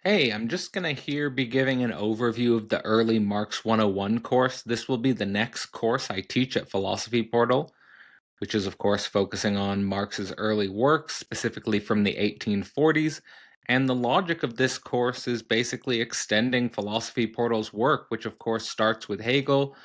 Hey, I'm just going to here be giving an overview of the early Marx 101 course. This will be the next course I teach at Philosophy Portal, which is, of course, focusing on Marx's early works, specifically from the 1840s. And the logic of this course is basically extending Philosophy Portal's work, which, of course, starts with Hegel,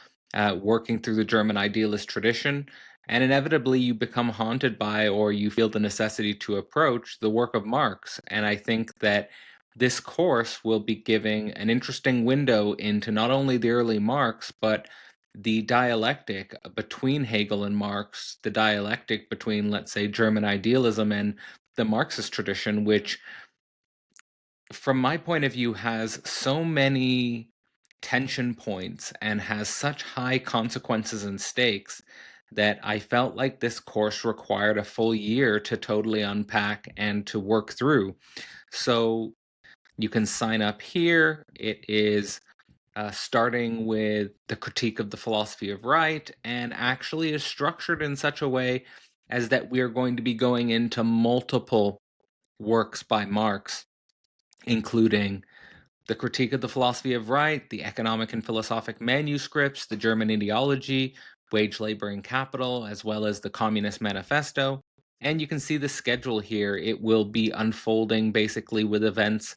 working through the German idealist tradition. And inevitably, you become haunted by, or you feel the necessity to approach, the work of Marx. And I think that this course will be giving an interesting window into not only the early Marx, but the dialectic between Hegel and Marx, the dialectic between, let's say, German idealism and the Marxist tradition, which, from my point of view, has so many tension points and has such high consequences and stakes that I felt like this course required a full year to totally unpack and to work through. So you can sign up here. It is starting with the critique of the philosophy of right, and actually is structured in such a way as that we are going to be going into multiple works by Marx, including the critique of the philosophy of right, the economic and philosophic manuscripts, the German ideology, wage, labor, and capital, as well as the Communist Manifesto. And you can see the schedule here. It will be unfolding basically with events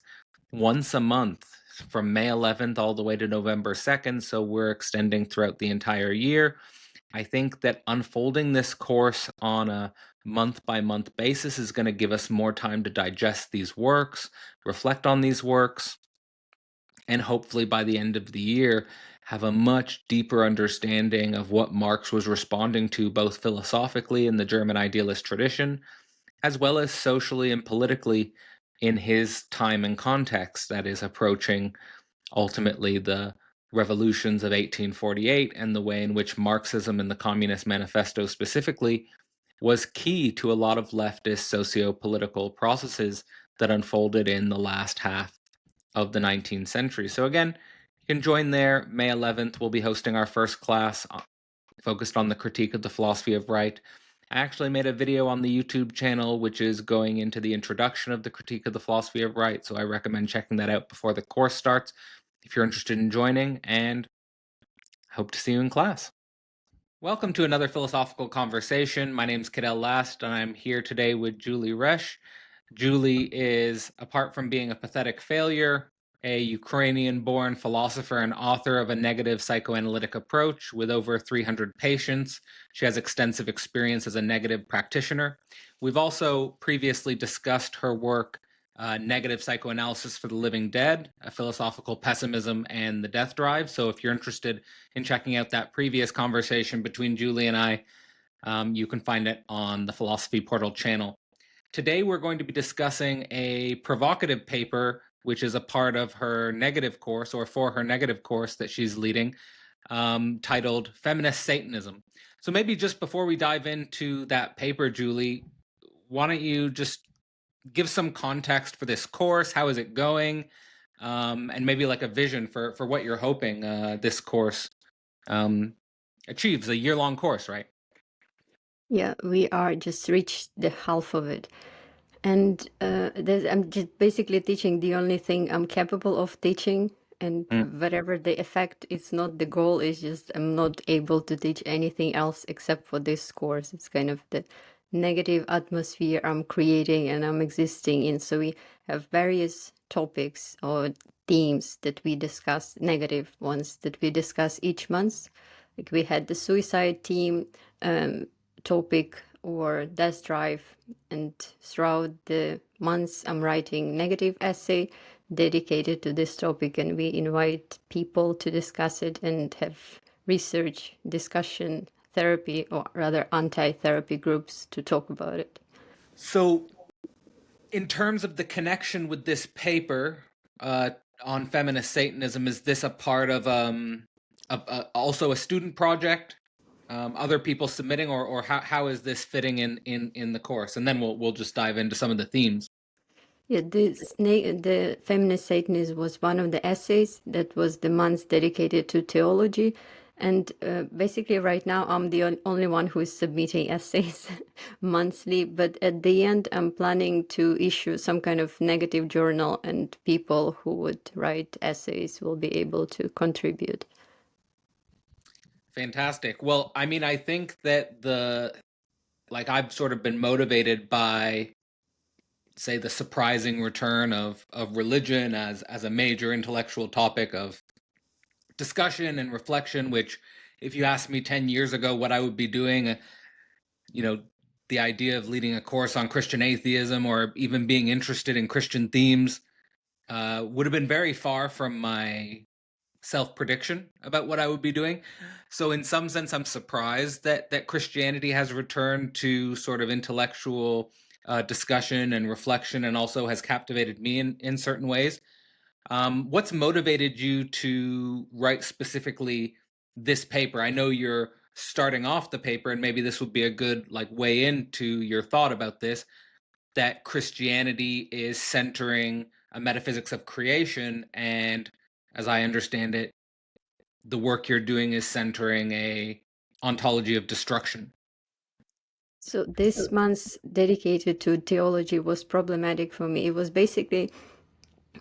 once a month from May 11th all the way to November 2nd. So we're extending throughout the entire year. I think that unfolding this course on a month by month basis is going to give us more time to digest these works, reflect on these works, and hopefully by the end of the year have a much deeper understanding of what Marx was responding to, both philosophically in the German idealist tradition, as well as socially and politically in his time and context, that is approaching ultimately the revolutions of 1848 and the way in which Marxism and the Communist Manifesto specifically was key to a lot of leftist socio-political processes that unfolded in the last half of the 19th century. So again, you can join there. May 11th, we'll be hosting our first class focused on the critique of the philosophy of right. I actually made a video on the YouTube channel, which is going into the introduction of the critique of the philosophy of right. So I recommend checking that out before the course starts if you're interested in joining, and hope to see you in class. Welcome to another philosophical conversation. My name is Cadell Last, and I'm here today with Julie Reshe. Julie is, apart from being a pathetic failure, a Ukrainian-born philosopher and author of a negative psychoanalytic approach with over 300 patients. She has extensive experience as a negative practitioner. We've also previously discussed her work, Negative Psychoanalysis for the Living Dead, a Philosophical Pessimism and the Death Drive. So if you're interested in checking out that previous conversation between Julie and I, you can find it on the Philosophy Portal channel. Today, we're going to be discussing a provocative paper, which is a part of her negative course, or for her negative course that she's leading, titled Feminist Satanism. So maybe just before we dive into that paper, Julie, why don't you just give some context for this course? How is it going? And maybe like a vision for what you're hoping this course achieves, a year-long course, right? Yeah, we are just reached the half of it. And I'm just basically teaching the only thing I'm capable of teaching. And whatever the effect, it's not the goal, it's just I'm not able to teach anything else except for this course. It's kind of the negative atmosphere I'm creating and I'm existing in. So we have various topics or themes that we discuss, negative ones that we discuss each month. Like we had the suicide theme, topic or death drive, and throughout the months I'm writing negative essay dedicated to this topic, and we invite people to discuss it and have research, discussion, therapy, or rather anti-therapy groups to talk about it. So in terms of the connection with this paper on feminist Satanism, is this a part of also a student project? Other people submitting, or how is this fitting in the course? And then we'll just dive into some of the themes. Yeah, the feminist Satanism was one of the essays that was the month dedicated to theology, And basically right now I'm the only one who is submitting essays monthly, but at the end I'm planning to issue some kind of negative journal, and people who would write essays will be able to contribute. Fantastic. Well, I mean, I think that I've sort of been motivated by, say, the surprising return of religion as a major intellectual topic of discussion and reflection, which, if you asked me 10 years ago what I would be doing, you know, the idea of leading a course on Christian atheism or even being interested in Christian themes would have been very far from my self prediction about what I would be doing. So, in some sense, I'm surprised that Christianity has returned to sort of intellectual discussion and reflection, and also has captivated me in certain ways. What's motivated you to write specifically this paper? I know you're starting off the paper, and maybe this would be a good way into your thought about this. That Christianity is centering a metaphysics of creation, and as I understand it, the work you're doing is centering a ontology of destruction. So this month's dedicated to theology was problematic for me. It was basically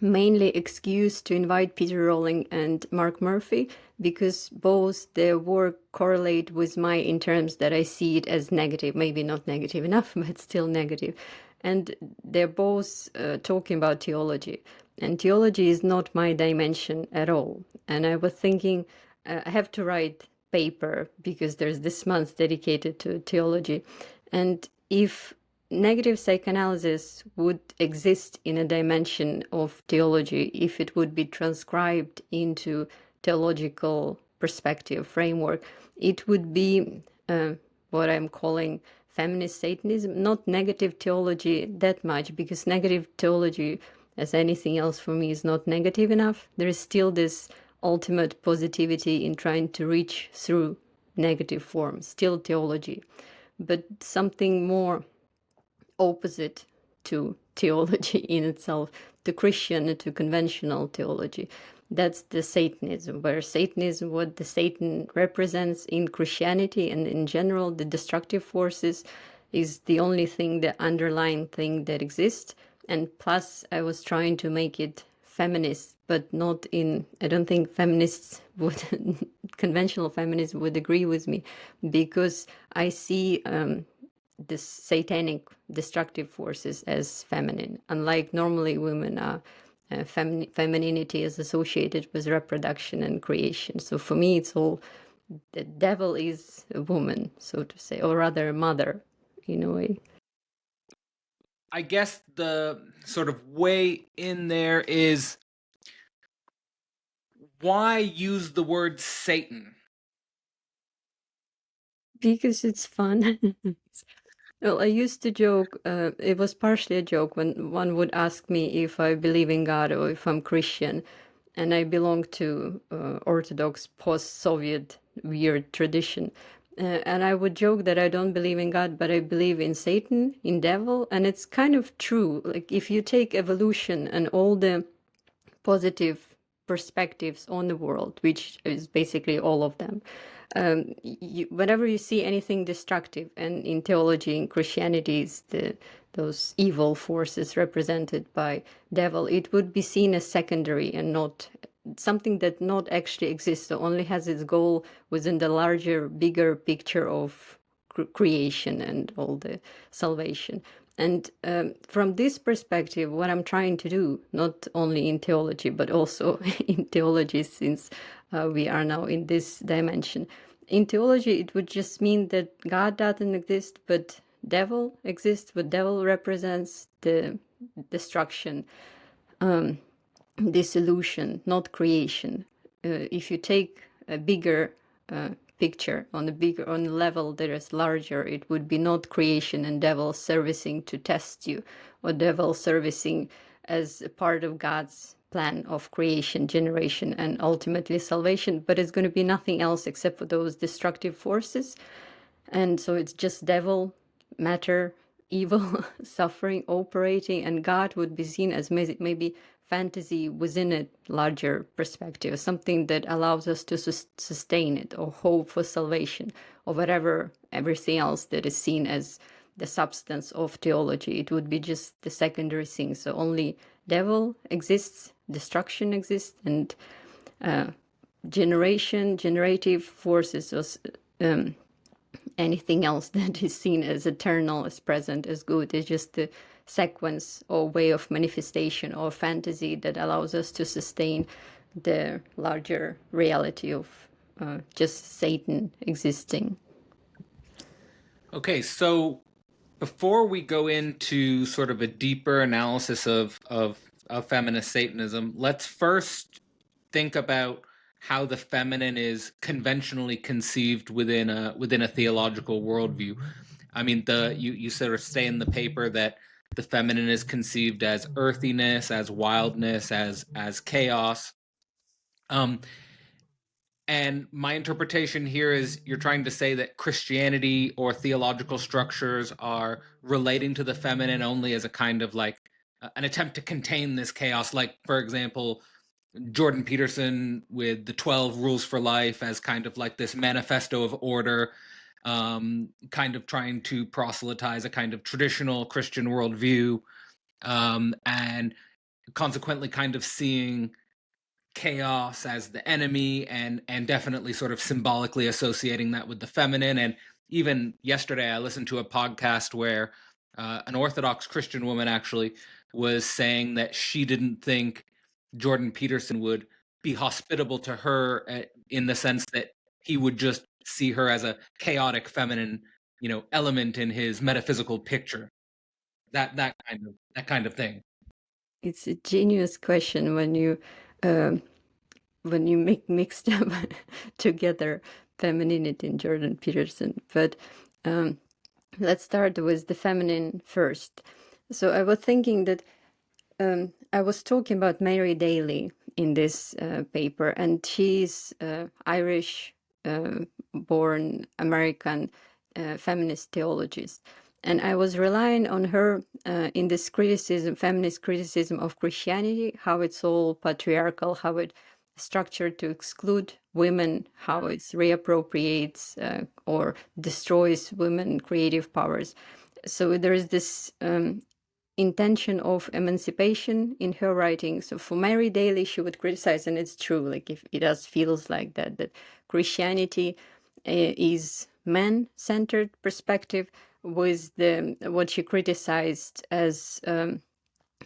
mainly excuse to invite Peter Rowling and Mark Murphy, because both their work correlate with mine in terms that I see it as negative, maybe not negative enough, but still negative. And they're both talking about theology. And theology is not my dimension at all. And I was thinking, I have to write paper because there's this month dedicated to theology. And if negative psychoanalysis would exist in a dimension of theology, if it would be transcribed into theological perspective framework, it would be what I'm calling feminist Satanism, not negative theology that much, because negative theology, as anything else for me, is not negative enough. There is still this ultimate positivity in trying to reach through negative forms, still theology, but something more opposite to theology in itself, to Christian, to conventional theology. That's the Satanism, where Satanism, what the Satan represents in Christianity and in general, the destructive forces, is the only thing, the underlying thing that exists. And plus, I was trying to make it feminist, but not in, I don't think feminists would, conventional feminists would agree with me, because I see the satanic destructive forces as feminine, unlike normally women are femininity is associated with reproduction and creation. So for me it's all, the devil is a woman, so to say, or rather a mother in a way. I guess the sort of way in there is, why use the word Satan? Because it's fun. Well, I used to joke, it was partially a joke when one would ask me if I believe in God or if I'm Christian, and I belong to Orthodox post-Soviet weird tradition. And I would joke that I don't believe in God, but I believe in Satan, in devil, and it's kind of true. Like if you take evolution and all the positive perspectives on the world, which is basically all of them, whenever you see anything destructive, and in theology, in Christianity, is those evil forces represented by devil, it would be seen as secondary and not something that not actually exists, so only has its goal within the larger, bigger picture of creation and all the salvation. And from this perspective, what I'm trying to do, not only in theology, but also in theology, since we are now in this dimension. In theology, it would just mean that God doesn't exist, but devil exists, but devil represents the destruction, dissolution, not creation. If you take a bigger picture on a level that is larger, it would be not creation and devil servicing to test you, or devil servicing as a part of God's plan of creation, generation, and ultimately salvation, but it's going to be nothing else except for those destructive forces. And so it's just devil, matter, evil, suffering, operating, and God would be seen as maybe fantasy within a larger perspective, something that allows us to sustain it, or hope for salvation, or whatever, everything else that is seen as the substance of theology. It would be just the secondary thing. So only devil exists, destruction exists, and generative forces, or anything else that is seen as eternal, as present, as good, is just a sequence or way of manifestation or fantasy that allows us to sustain the larger reality of just Satan existing. Okay, so before we go into sort of a deeper analysis of feminist Satanism, let's first think about how the feminine is conventionally conceived within a theological worldview. I mean, you sort of say in the paper that the feminine is conceived as earthiness, as wildness, as chaos. And my interpretation here is you're trying to say that Christianity or theological structures are relating to the feminine only as a kind of like an attempt to contain this chaos. Like, for example, Jordan Peterson with the 12 Rules for Life as kind of like this manifesto of order, kind of trying to proselytize a kind of traditional Christian worldview, and consequently kind of seeing chaos as the enemy, and definitely sort of symbolically associating that with the feminine. And even yesterday I listened to a podcast where an Orthodox Christian woman actually was saying that she didn't think Jordan Peterson would be hospitable to her, in the sense that he would just see her as a chaotic feminine, element in his metaphysical picture. That kind of thing. It's a genius question when you make mixed up together femininity and Jordan Peterson. But let's start with the feminine first. So I was thinking that I was talking about Mary Daly in this paper, and she's Irish born American feminist theologist. And I was relying on her in this criticism, feminist criticism of Christianity, how it's all patriarchal, how it's structured to exclude women, how it reappropriates or destroys women creative powers. So there is this intention of emancipation in her writing. So for Mary Daly, she would criticize, and it's true, like if it does feels like that Christianity is man-centered perspective, with what she criticized as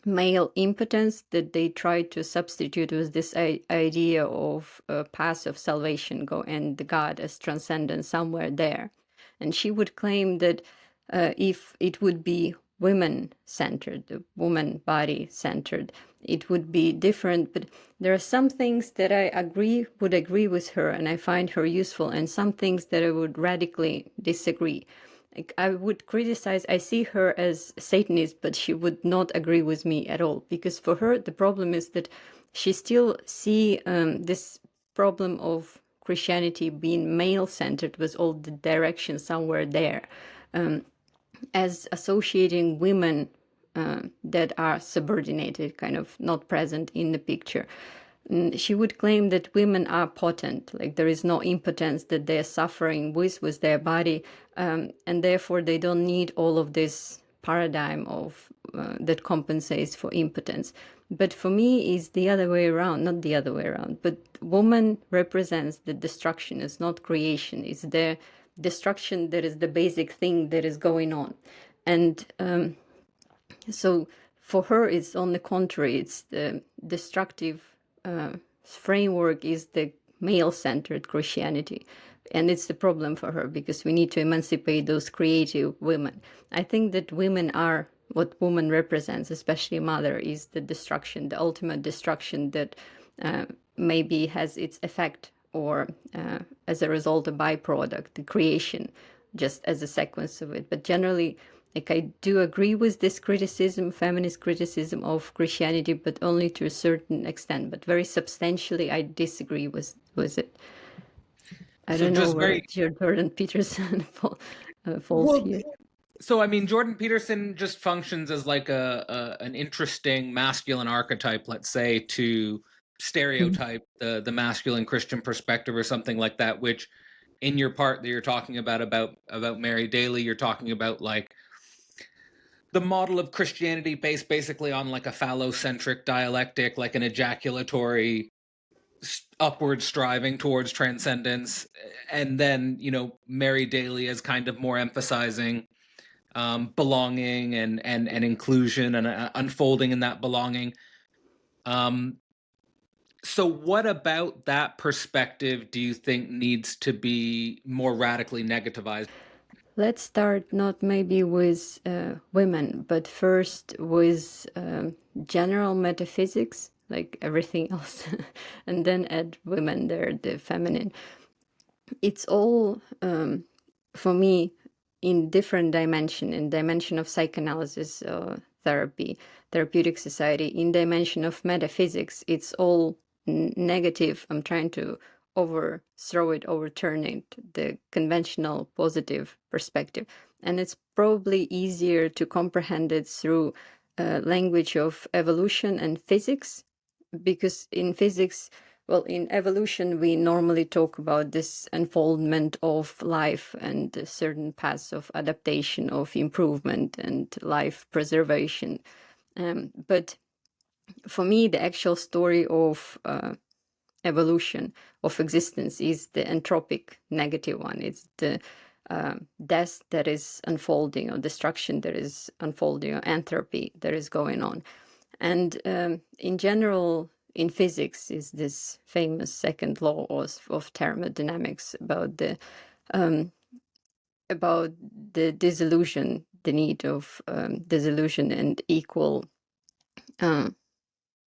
male impotence, that they tried to substitute with this idea of a path of salvation, go and the God as transcendent somewhere there. And she would claim that if it would be women-centered, the woman body-centered, it would be different. But there are some things that I would agree with her, and I find her useful, and some things that I would radically disagree. Like, I would criticize, I see her as Satanist, but she would not agree with me at all, because for her the problem is that she still see this problem of Christianity being male-centered with all the direction somewhere there, as associating women that are subordinated, kind of not present in the picture. She would claim that women are potent, like there is no impotence that they're suffering with their body, and therefore they don't need all of this paradigm of that compensates for impotence. But for me, it's the other way around, not the other way around. But woman represents the destruction, it's not creation, it's the destruction that is the basic thing that is going on. And so for her, it's on the contrary, it's the destructive framework is the male-centered Christianity. And it's the problem for her, because we need to emancipate those creative women. I think that women are what woman represents, especially mother, is the destruction, the ultimate destruction that maybe has its effect, or as a result, a byproduct, the creation, just as a sequence of it. But generally, like, I do agree with this criticism, feminist criticism of Christianity, but only to a certain extent. But very substantially, I disagree with it. I don't know where Jordan Peterson falls here. So, I mean, Jordan Peterson just functions as like an interesting masculine archetype, let's say, to Mhm. stereotype the masculine Christian perspective or something like that. Which, in your part that you're talking about Mary Daly, you're talking about like the model of Christianity based basically on like a phallocentric dialectic, like an ejaculatory upward striving towards transcendence, and then Mary Daly as kind of more emphasizing belonging and inclusion and unfolding in that belonging. Um, so, what about that perspective do you think needs to be more radically negativized? Let's start not maybe with women, but first with general metaphysics, like everything else, and then add women there, the feminine. It's all, for me, in different dimension, in dimension of psychoanalysis, therapy, therapeutic society, in dimension of metaphysics, it's all negative. I'm trying to overthrow it, overturn it, the conventional positive perspective. And it's probably easier to comprehend it through language of evolution and physics, because in physics, well, in evolution, we normally talk about this unfoldment of life and certain paths of adaptation, of improvement, and life preservation. But for me, the actual story of evolution, of existence, is the entropic negative one. It's the death that is unfolding, or destruction that is unfolding, or entropy that is going on. And in general, in physics, is this famous second law of thermodynamics about the dissolution, the need of dissolution and equal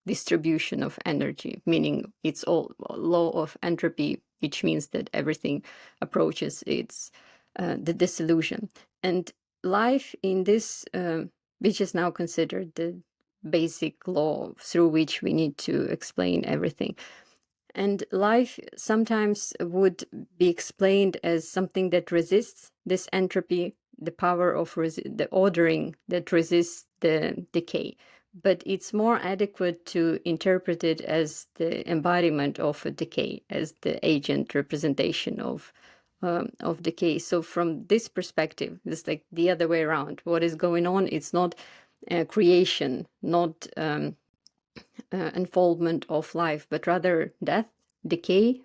distribution of energy, meaning it's all law of entropy, which means that everything approaches its the dissolution. And life in this, which is now considered the basic law through which we need to explain everything. And life sometimes would be explained as something that resists this entropy, the power of the ordering that resists the decay. But it's more adequate to interpret it as the embodiment of a decay, as the agent representation of decay. So from this perspective, it's like the other way around. What is going on? It's not creation, not unfoldment of life, but rather death, decay,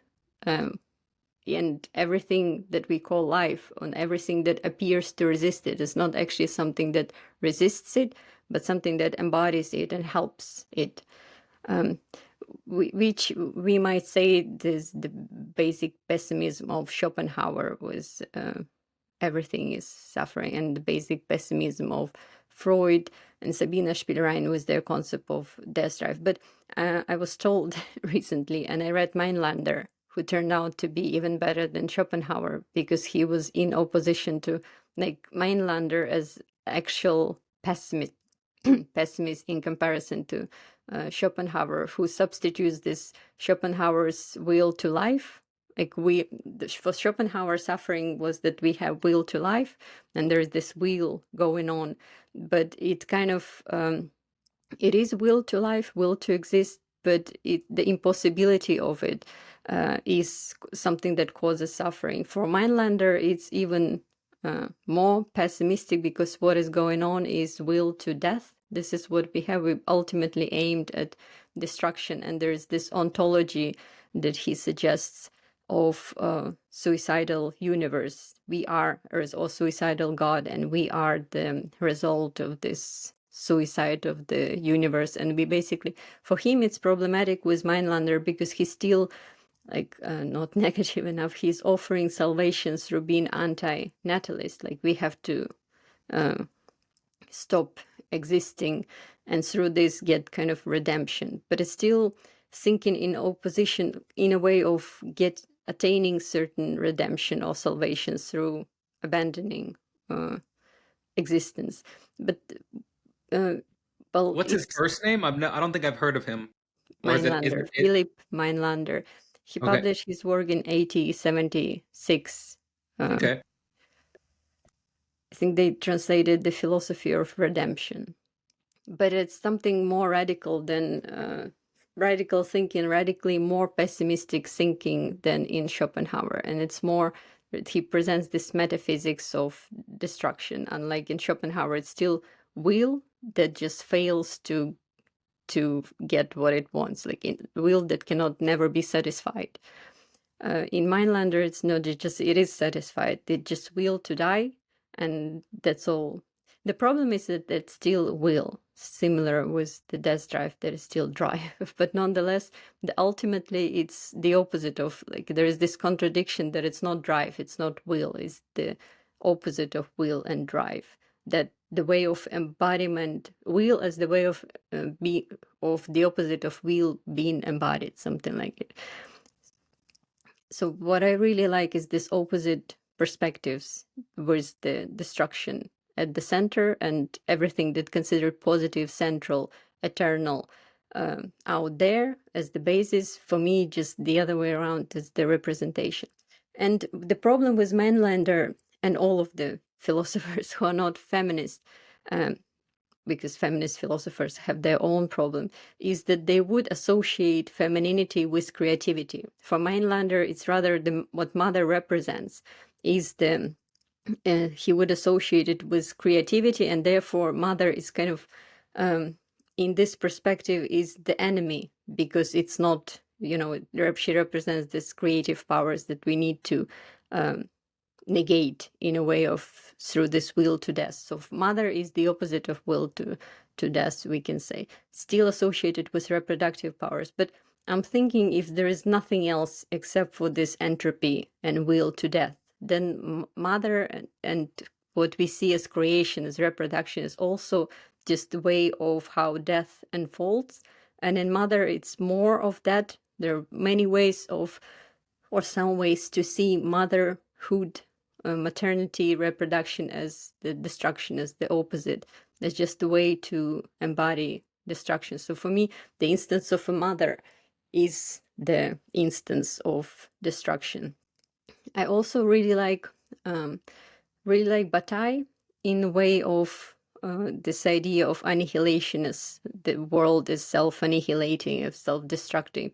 and everything that we call life, and everything that appears to resist it is not actually something that resists it, but something that embodies it and helps it. Which we might say this the basic pessimism of Schopenhauer was everything is suffering, and the basic pessimism of Freud and Sabina Spielrein was their concept of death drive. But I was told recently, and I read Meinlander, who turned out to be even better than Schopenhauer, because he was in opposition to, like, Meinlander as actual pessimist in comparison to Schopenhauer, who substitutes this Schopenhauer's will to life. Like, for Schopenhauer, suffering was that we have will to life, and there's this will going on, but it kind of it is will to life, will to exist, but the impossibility of it is something that causes suffering. For Meinlander, it's even more pessimistic, because what is going on is will to death. This is what we have. We ultimately aimed at destruction, and there's this ontology that he suggests of suicidal universe. We are, or suicidal God, and we are the result of this suicide of the universe. And we basically, for him, it's problematic with Meinlander, because he's still like not negative enough. He's offering salvation through being anti-natalist. Like, we have to stop existing, and through this get kind of redemption. But it's still thinking in opposition, in a way of attaining certain redemption or salvation through abandoning existence. But well, What's his it's first name? I don't think I've heard of him. Or is it? Is Meinlander, it? Philip Meinlander. He Okay. published his work in 1876. Okay. I think they translated the philosophy of redemption. But it's something more radical than radical thinking, radically more pessimistic thinking than in Schopenhauer. And it's more, he presents this metaphysics of destruction. Unlike in Schopenhauer, it's still will that just fails to get what it wants, like in will that cannot never be satisfied. In Mindlander, it's not, it is satisfied. They just will to die, and that's all. The problem is that it's still will, similar with the death drive, that is still drive. But nonetheless, ultimately, it's the opposite of, like, there is this contradiction that it's not drive, it's not will, it's the opposite of will and drive. That the way of embodiment, will as the way of of the opposite of will being embodied, something like it. So what I really like is this opposite perspectives with the destruction at the center and everything that considered positive, central, eternal out there as the basis. For me, just the other way around is the representation. And the problem with Mainlander and all of the philosophers who are not feminist, because feminist philosophers have their own problem, is that they would associate femininity with creativity. For Mainlander, it's rather what mother represents is he would associate it with creativity, and therefore mother is kind of, in this perspective, is the enemy, because it's not, she represents this creative powers that we need to negate in a way of through this will to death. So mother is the opposite of will to death, we can say, still associated with reproductive powers. But I'm thinking if there is nothing else except for this entropy and will to death, then mother and what we see as creation, as reproduction, is also just the way of how death unfolds. And in mother, it's more of that. There are many ways of, or some ways to see motherhood, maternity, reproduction as the destruction, as the opposite. That's just the way to embody destruction. So for me, the instance of a mother is the instance of destruction. I also really like Bataille in a way of this idea of annihilation, as the world is self-annihilating, of self-destructing,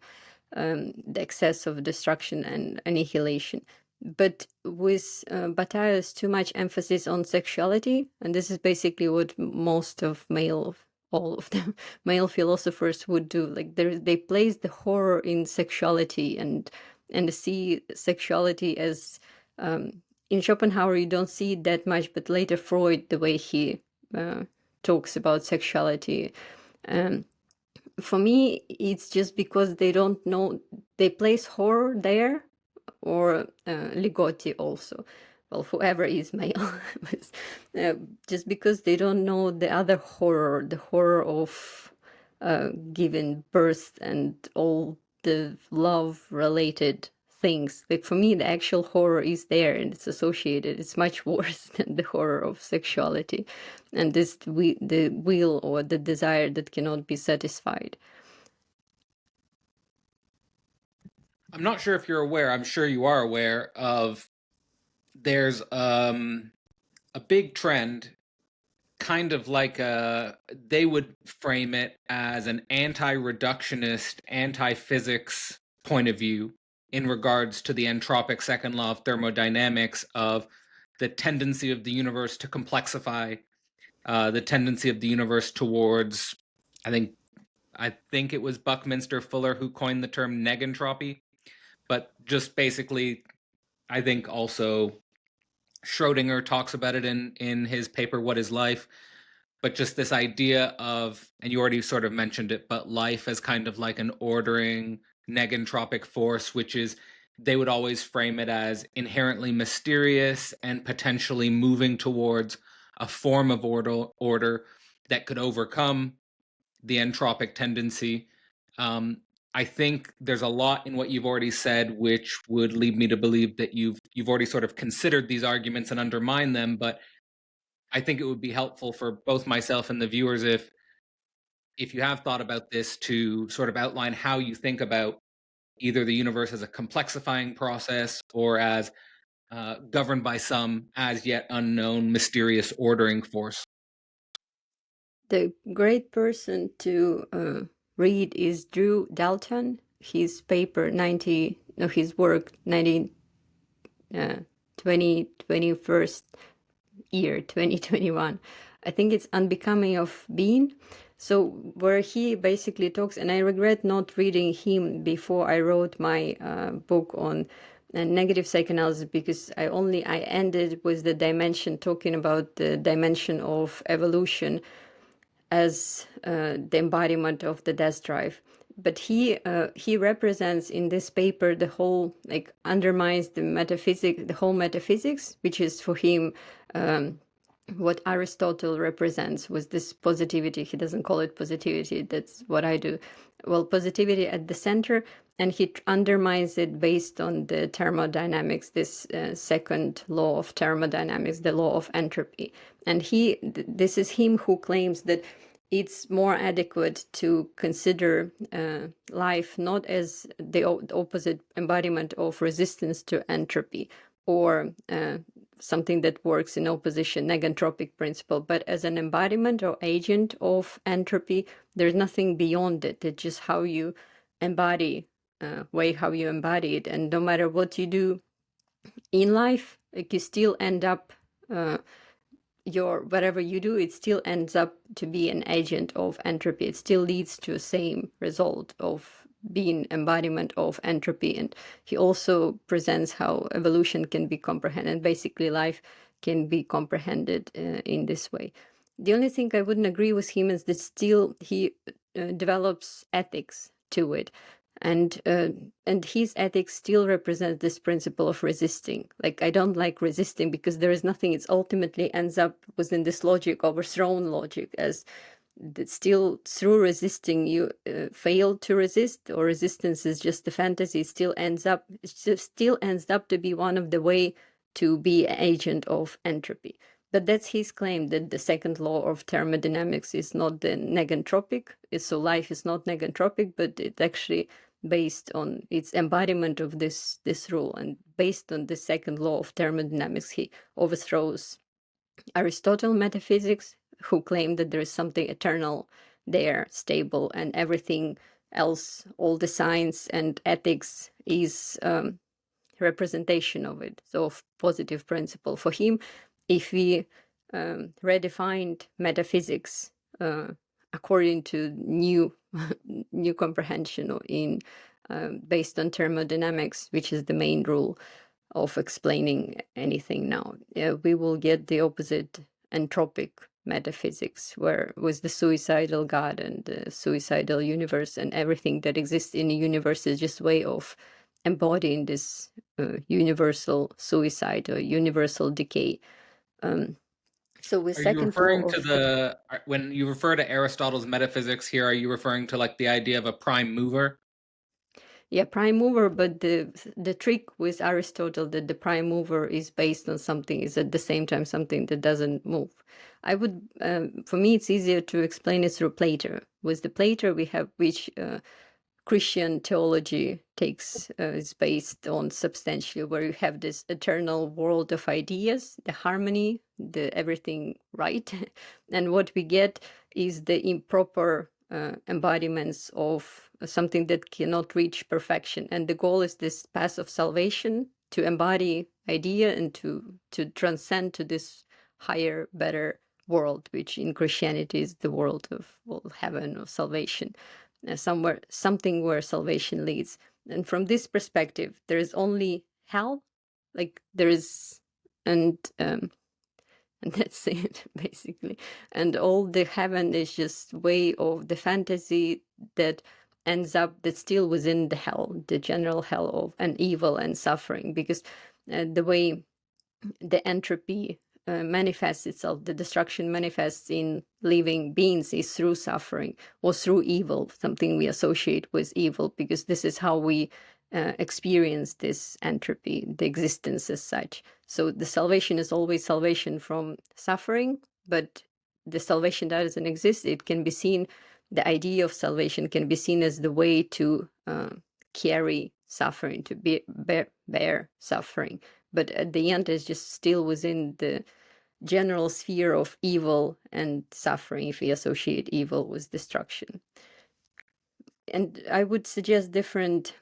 the excess of destruction and annihilation. But with Bataille's too much emphasis on sexuality, and this is basically what most of all of them, male philosophers would do. Like they place the horror in sexuality and see sexuality as, in Schopenhauer you don't see it that much, but later Freud, the way he talks about sexuality. For me, it's just because they don't know, they place horror there, or Ligotti also, well, whoever is male, just because they don't know the other horror, the horror of giving birth and all the love-related things. Like for me, the actual horror is there and it's associated. It's much worse than the horror of sexuality and the will or the desire that cannot be satisfied. I'm not sure if you're aware, I'm sure you are aware of, there's a big trend, kind of like they would frame it as an anti-reductionist, anti-physics point of view in regards to the entropic second law of thermodynamics, of the tendency of the universe to complexify, the tendency of the universe towards, I think it was Buckminster Fuller who coined the term negentropy, but just basically, I think also Schrodinger talks about it in his paper What is Life, but just this idea of, and you already sort of mentioned it, but life as kind of like an ordering negentropic force, which is, they would always frame it as inherently mysterious and potentially moving towards a form of order that could overcome the entropic tendency. I think there's a lot in what you've already said which would lead me to believe that you've already sort of considered these arguments and undermined them, but I think it would be helpful for both myself and the viewers if you have thought about this, to sort of outline how you think about either the universe as a complexifying process or as governed by some as yet unknown mysterious ordering force. The great person to read is Drew Dalton. His paper his work 2021 year 2021. I think it's Unbecoming of Being. So where he basically talks, and I regret not reading him before I wrote my book on negative psychoanalysis, because I ended with the dimension, talking about the dimension of evolution as the embodiment of the death drive. But he represents in this paper the whole, like, undermines the whole metaphysics, which is for him what Aristotle represents was this positivity. He doesn't call it positivity. That's what I do. Well, positivity at the center, and he undermines it based on the thermodynamics, this second law of thermodynamics, the law of entropy. And this is him who claims that it's more adequate to consider life not as the opposite embodiment of resistance to entropy, or something that works in opposition, negentropic principle, but as an embodiment or agent of entropy. There's nothing beyond it. It's just how you embody, how you embody it. And no matter what you do in life, like, you still end up, whatever you do, it still ends up to be an agent of entropy. It still leads to the same result of being embodiment of entropy. And he also presents how evolution can be comprehended. Basically, life can be comprehended in this way. The only thing I wouldn't agree with him is that still he develops ethics to it. And his ethics still represent this principle of resisting. Like, I don't like resisting because there is nothing. It ultimately ends up within this logic, overthrown logic, as that still through resisting you fail to resist, or resistance is just a fantasy. It still ends up to be one of the way to be an agent of entropy. But that's his claim, that the second law of thermodynamics is not the negentropic. So life is not negentropic, but it's actually based on its embodiment of this rule. And based on the second law of thermodynamics, he overthrows Aristotle metaphysics, who claim that there is something eternal there, stable, and everything else, all the science and ethics, is representation of it, so of positive principle. For him, if we redefined metaphysics according to new comprehension based on thermodynamics, which is the main rule of explaining anything now, we will get the opposite entropic metaphysics, where with the suicidal God and the suicidal universe, and everything that exists in the universe is just way of embodying this universal suicide or universal decay. So with Are you second law referring of to when you refer to Aristotle's metaphysics here, are you referring to like the idea of a prime mover? Yeah, prime mover, but the trick with Aristotle, that the prime mover is based on something, is at the same time something that doesn't move. I would, for me, it's easier to explain it through Plato. With the Plato we have, which Christian theology takes, is based on substantially, where you have this eternal world of ideas, the harmony, the everything right, and what we get is the improper embodiments of something that cannot reach perfection. And the goal is this path of salvation, to embody idea and to transcend to this higher, better world, which in Christianity is the world of, well, heaven, or salvation, something where salvation leads. And from this perspective, there is only hell, like there is, and that's it, basically. And all the heaven is just way of the fantasy that ends up, that's still within the hell, the general hell of an evil and suffering, because the way the entropy manifests itself, the destruction manifests in living beings, is through suffering or through evil, something we associate with evil, because this is how we experience this entropy, the existence as such. So the salvation is always salvation from suffering, but the salvation that doesn't exist, it can be seen, the idea of salvation can be seen as the way to carry suffering, to bear suffering. but at the end it's just still within the general sphere of evil and suffering if we associate evil with destruction. And I would suggest different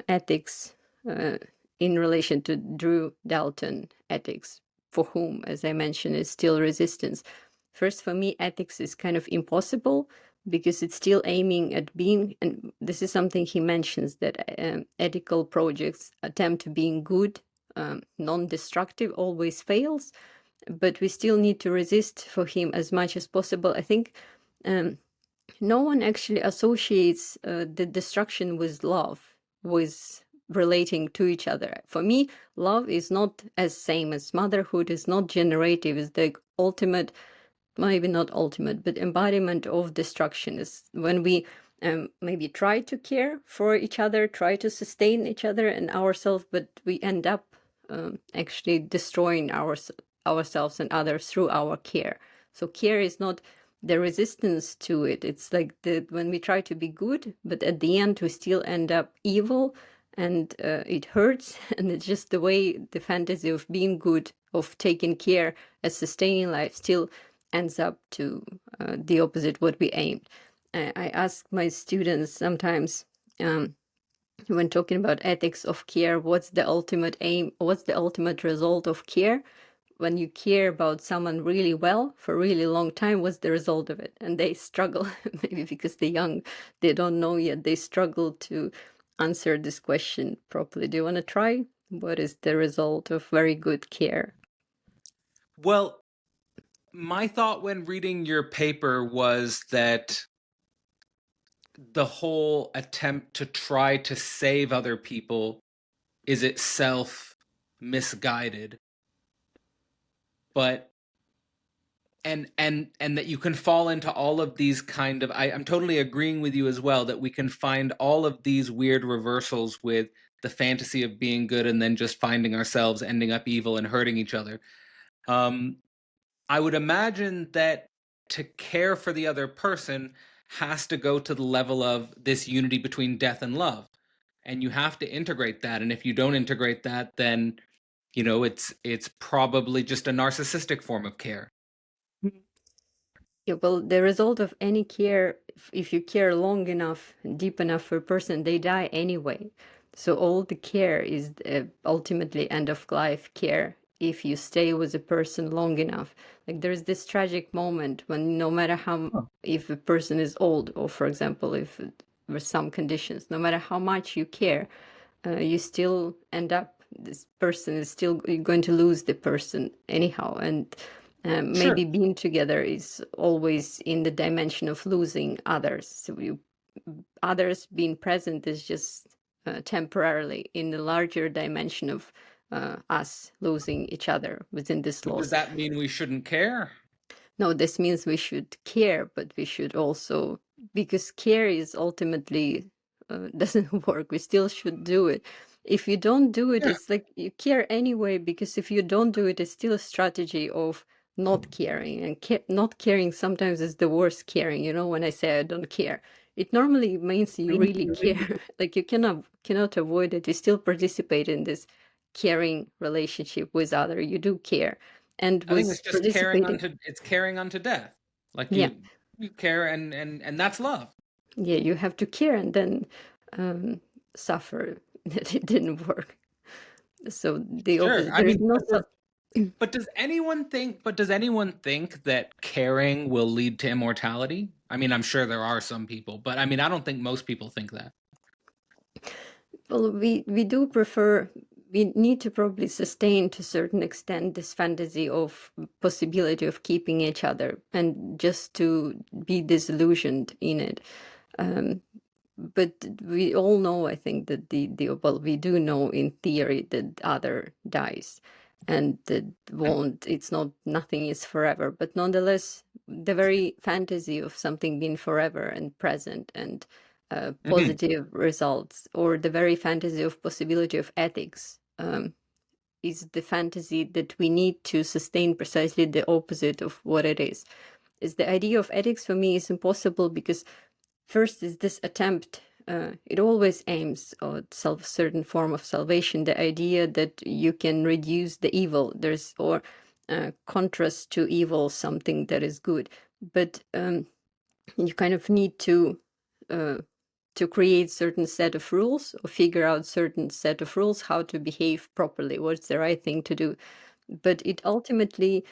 ethics in relation to Drew Dalton ethics, for whom, as I mentioned, is still resistance. First, for me, ethics is kind of impossible because it's still aiming at being, and this is something he mentions, that ethical projects attempt to being good, non-destructive, always fails, but we still need to resist for him as much as possible. I think no one actually associates the destruction with love, with relating to each other. For me, love is not as same as motherhood, is not generative, is the ultimate, maybe not ultimate, but embodiment of destruction. Is when we maybe try to care for each other, try to sustain each other and ourselves, but we end up actually destroying ourselves and others through our care. So care is not the resistance to it. It's like when we try to be good, but at the end we still end up evil, and it hurts. And it's just the way the fantasy of being good, of taking care as sustaining life, still ends up to the opposite what we aimed. I ask my students sometimes, when talking about ethics of care, what's the ultimate aim, what's the ultimate result of care? When you care about someone really well for a really long time, what's the result of it? And they struggle, maybe because they're young, they don't know yet, they struggle to answer this question properly. Do you want to try? What is the result of very good care? Well, my thought when reading your paper was that the whole attempt to try to save other people is itself misguided, but and that you can fall into all of these kind of, I'm totally agreeing with you as well, that we can find all of these weird reversals with the fantasy of being good and then just finding ourselves ending up evil and hurting each other. I would imagine that to care for the other person has to go to the level of this unity between death and love, and you have to integrate that. And if you don't integrate that, then it's probably just a narcissistic form of care. Yeah, well, the result of any care, if you care long enough, deep enough for a person, they die anyway. So all the care is ultimately end of life care if you stay with a person long enough. Like there's this tragic moment when no matter how, if a person is old, or for example, if there's some conditions, no matter how much you care, you still end up, this person is still, you're going to lose the person anyhow. And Sure. maybe being together is always in the dimension of losing others. So others being present is just temporarily in the larger dimension of us losing each other within this But does loss. that mean we shouldn't care? No, this means we should care, but we should also, because care is ultimately doesn't work. We still should do it. If you don't do it, Yeah. it's like you care anyway, because if you don't do it, it's still a strategy of not caring. And not caring sometimes is the worst caring. You know, when I say I don't care, it normally means you really care. Like you cannot avoid it. You still participate in this caring relationship with other. You do care. And I think it's with just participating, caring unto death. Like yeah, you care, and that's love. yeah, you have to care and then suffer that it didn't work. So the Sure. opposite, I there is mean, no does anyone think that caring will lead to immortality? I mean, I'm sure there are some people, but I mean, I don't think most people think that. well, we do prefer, we need to probably sustain to a certain extent this fantasy of possibility of keeping each other and just to be disillusioned in it. But we all know, I think, that well, we do know in theory that the other dies, and that won't, it's not, nothing is forever. But nonetheless, the very fantasy of something being forever and present and Mhm. positive results, or the very fantasy of possibility of ethics, is the fantasy that we need to sustain precisely the opposite of what it is the idea of ethics. For me is impossible because first is this attempt it always aims at certain form of salvation. The idea that you can reduce the evil, there's or contrast to evil something that is good, but you kind of need to create certain set of rules or figure out certain set of rules how to behave properly, what's the right thing to do. But it ultimately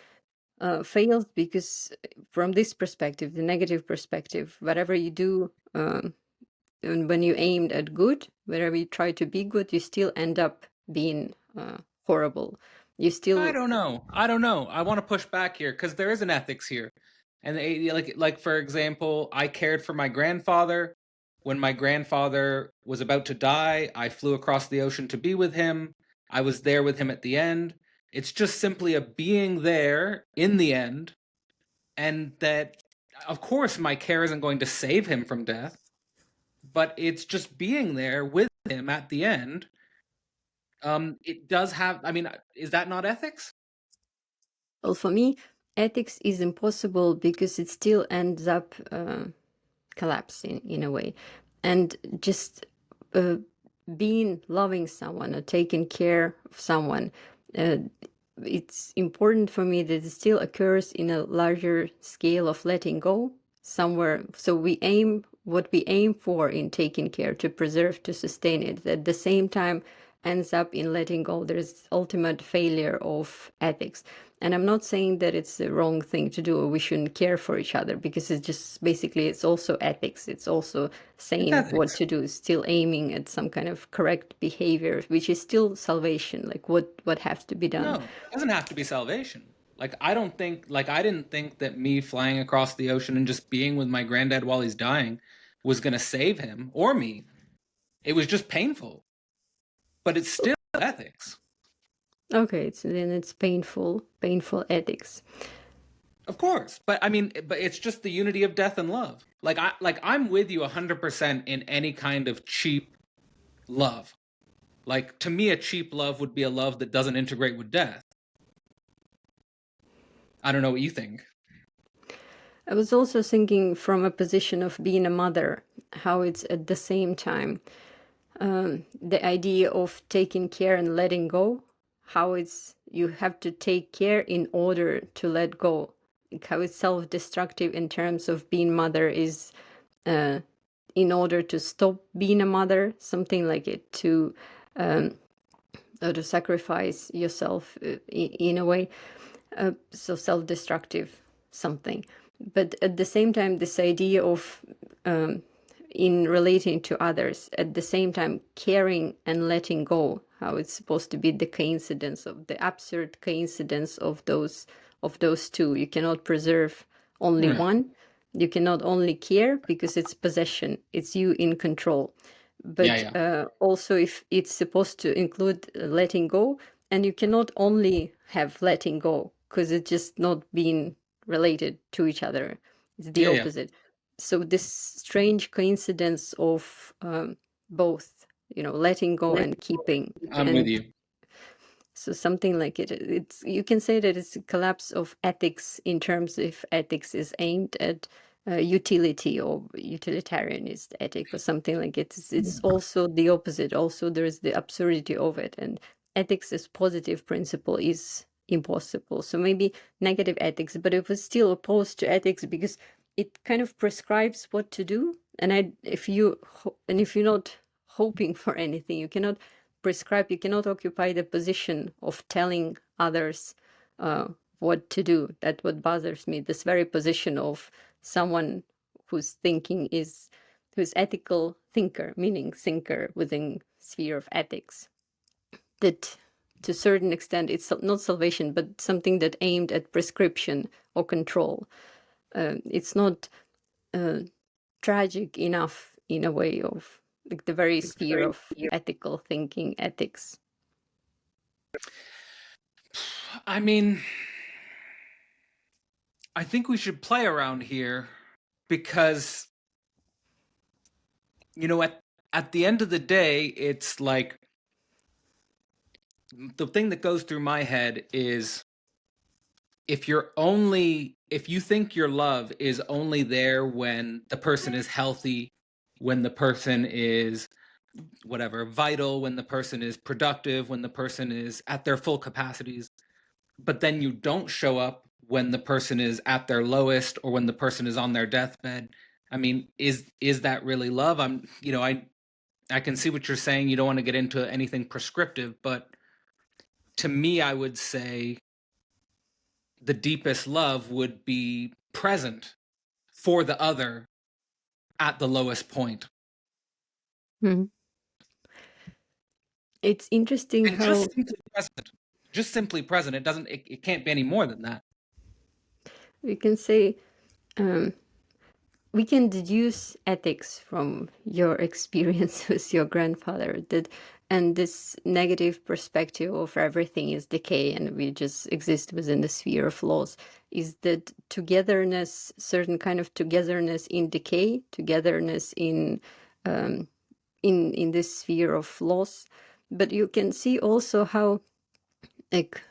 fails because from this perspective, the negative perspective, whatever you do, and when you aimed at good, wherever you try to be good, you still end up being horrible. You I still don't know. I don't know. I want to push back here because there is an ethics here, and like for example, I cared for my grandfather. When my grandfather was about to die, I flew across the ocean to be with him. I was there with him at the end. It's just simply a being there in the end, and that, of course, my care isn't going to save him from death, but it's just being there with him at the end. It does have. I mean, is that not ethics? well, for me, ethics is impossible because it still ends up collapsing in a way. And just being loving someone or taking care of someone, it's important for me that it still occurs in a larger scale of letting go somewhere. So we aim what we aim for in taking care to preserve, to sustain it. At the same time, ends up in letting go. There's ultimate failure of ethics. And I'm not saying that it's the wrong thing to do or we shouldn't care for each other, because it's just basically it's also ethics. It's also It's saying what ethics. to do, still aiming at some kind of correct behavior, which is still salvation, like what has to be done. No, it doesn't have to be salvation. Like I didn't think that me flying across the ocean and just being with my granddad while he's dying was going to save him or me. It was just painful, but it's still ethics. Okay, then it's painful ethics. Of course. But I mean, but it's just the unity of death and love. I'm with you 100% in any kind of cheap love. Like to me a cheap love would be a love that doesn't integrate with death. I don't know what you think. I was also thinking from a position of being a mother, how it's at the same time the idea of taking care and letting go, how it's you have to take care in order to let go, like how it's self-destructive in terms of being mother is in order to stop being a mother, something like it, or to sacrifice yourself in a way, so self-destructive something. But at the same time, this idea of in relating to others, at the same time caring and letting go, how it's supposed to be the coincidence of the absurd coincidence of those two. You cannot preserve only Right. one. You cannot only care because it's possession, it's you in control, Yeah, but yeah. also if it's supposed to include letting go, and you cannot only have letting go because it's just not being related to each other, it's the Yeah, yeah. opposite. So this strange coincidence of both, letting go and keeping. I'm with And you. so something like it's you can say that it's a collapse of ethics in terms if ethics is aimed at utility or utilitarianist ethic or something like it. It's also the opposite. Also, there's the absurdity of it, and ethics as positive principle is impossible. So maybe negative ethics, but it was still opposed to ethics because it kind of prescribes what to do. And if you're not hoping for anything, you cannot prescribe, you cannot occupy the position of telling others what to do. That's what bothers me, this very position of someone who's ethical thinker, meaning thinker within sphere of ethics, that to a certain extent it's not salvation but something that aimed at prescription or control. It's not tragic enough in a way of like the very sphere of ethical thinking, ethics. I mean, I think we should play around here because at the end of the day, it's like the thing that goes through my head is if you think your love is only there when the person is healthy when the person is whatever, vital, when the person is productive, when the person is at their full capacities, but then you don't show up when the person is at their lowest or when the person is on their deathbed. I mean, is that really love? I can see what you're saying. You don't want to get into anything prescriptive, but to me, I would say the deepest love would be present for the other at the lowest point. Mhm. It's interesting And how just simply present. It can't be any more than that. we can say we can deduce ethics from your experience with your grandfather, and this negative perspective of everything is decay and we just exist within the sphere of laws, is that togetherness, certain kind of togetherness in decay, togetherness in this sphere of loss. But you can see also how, like,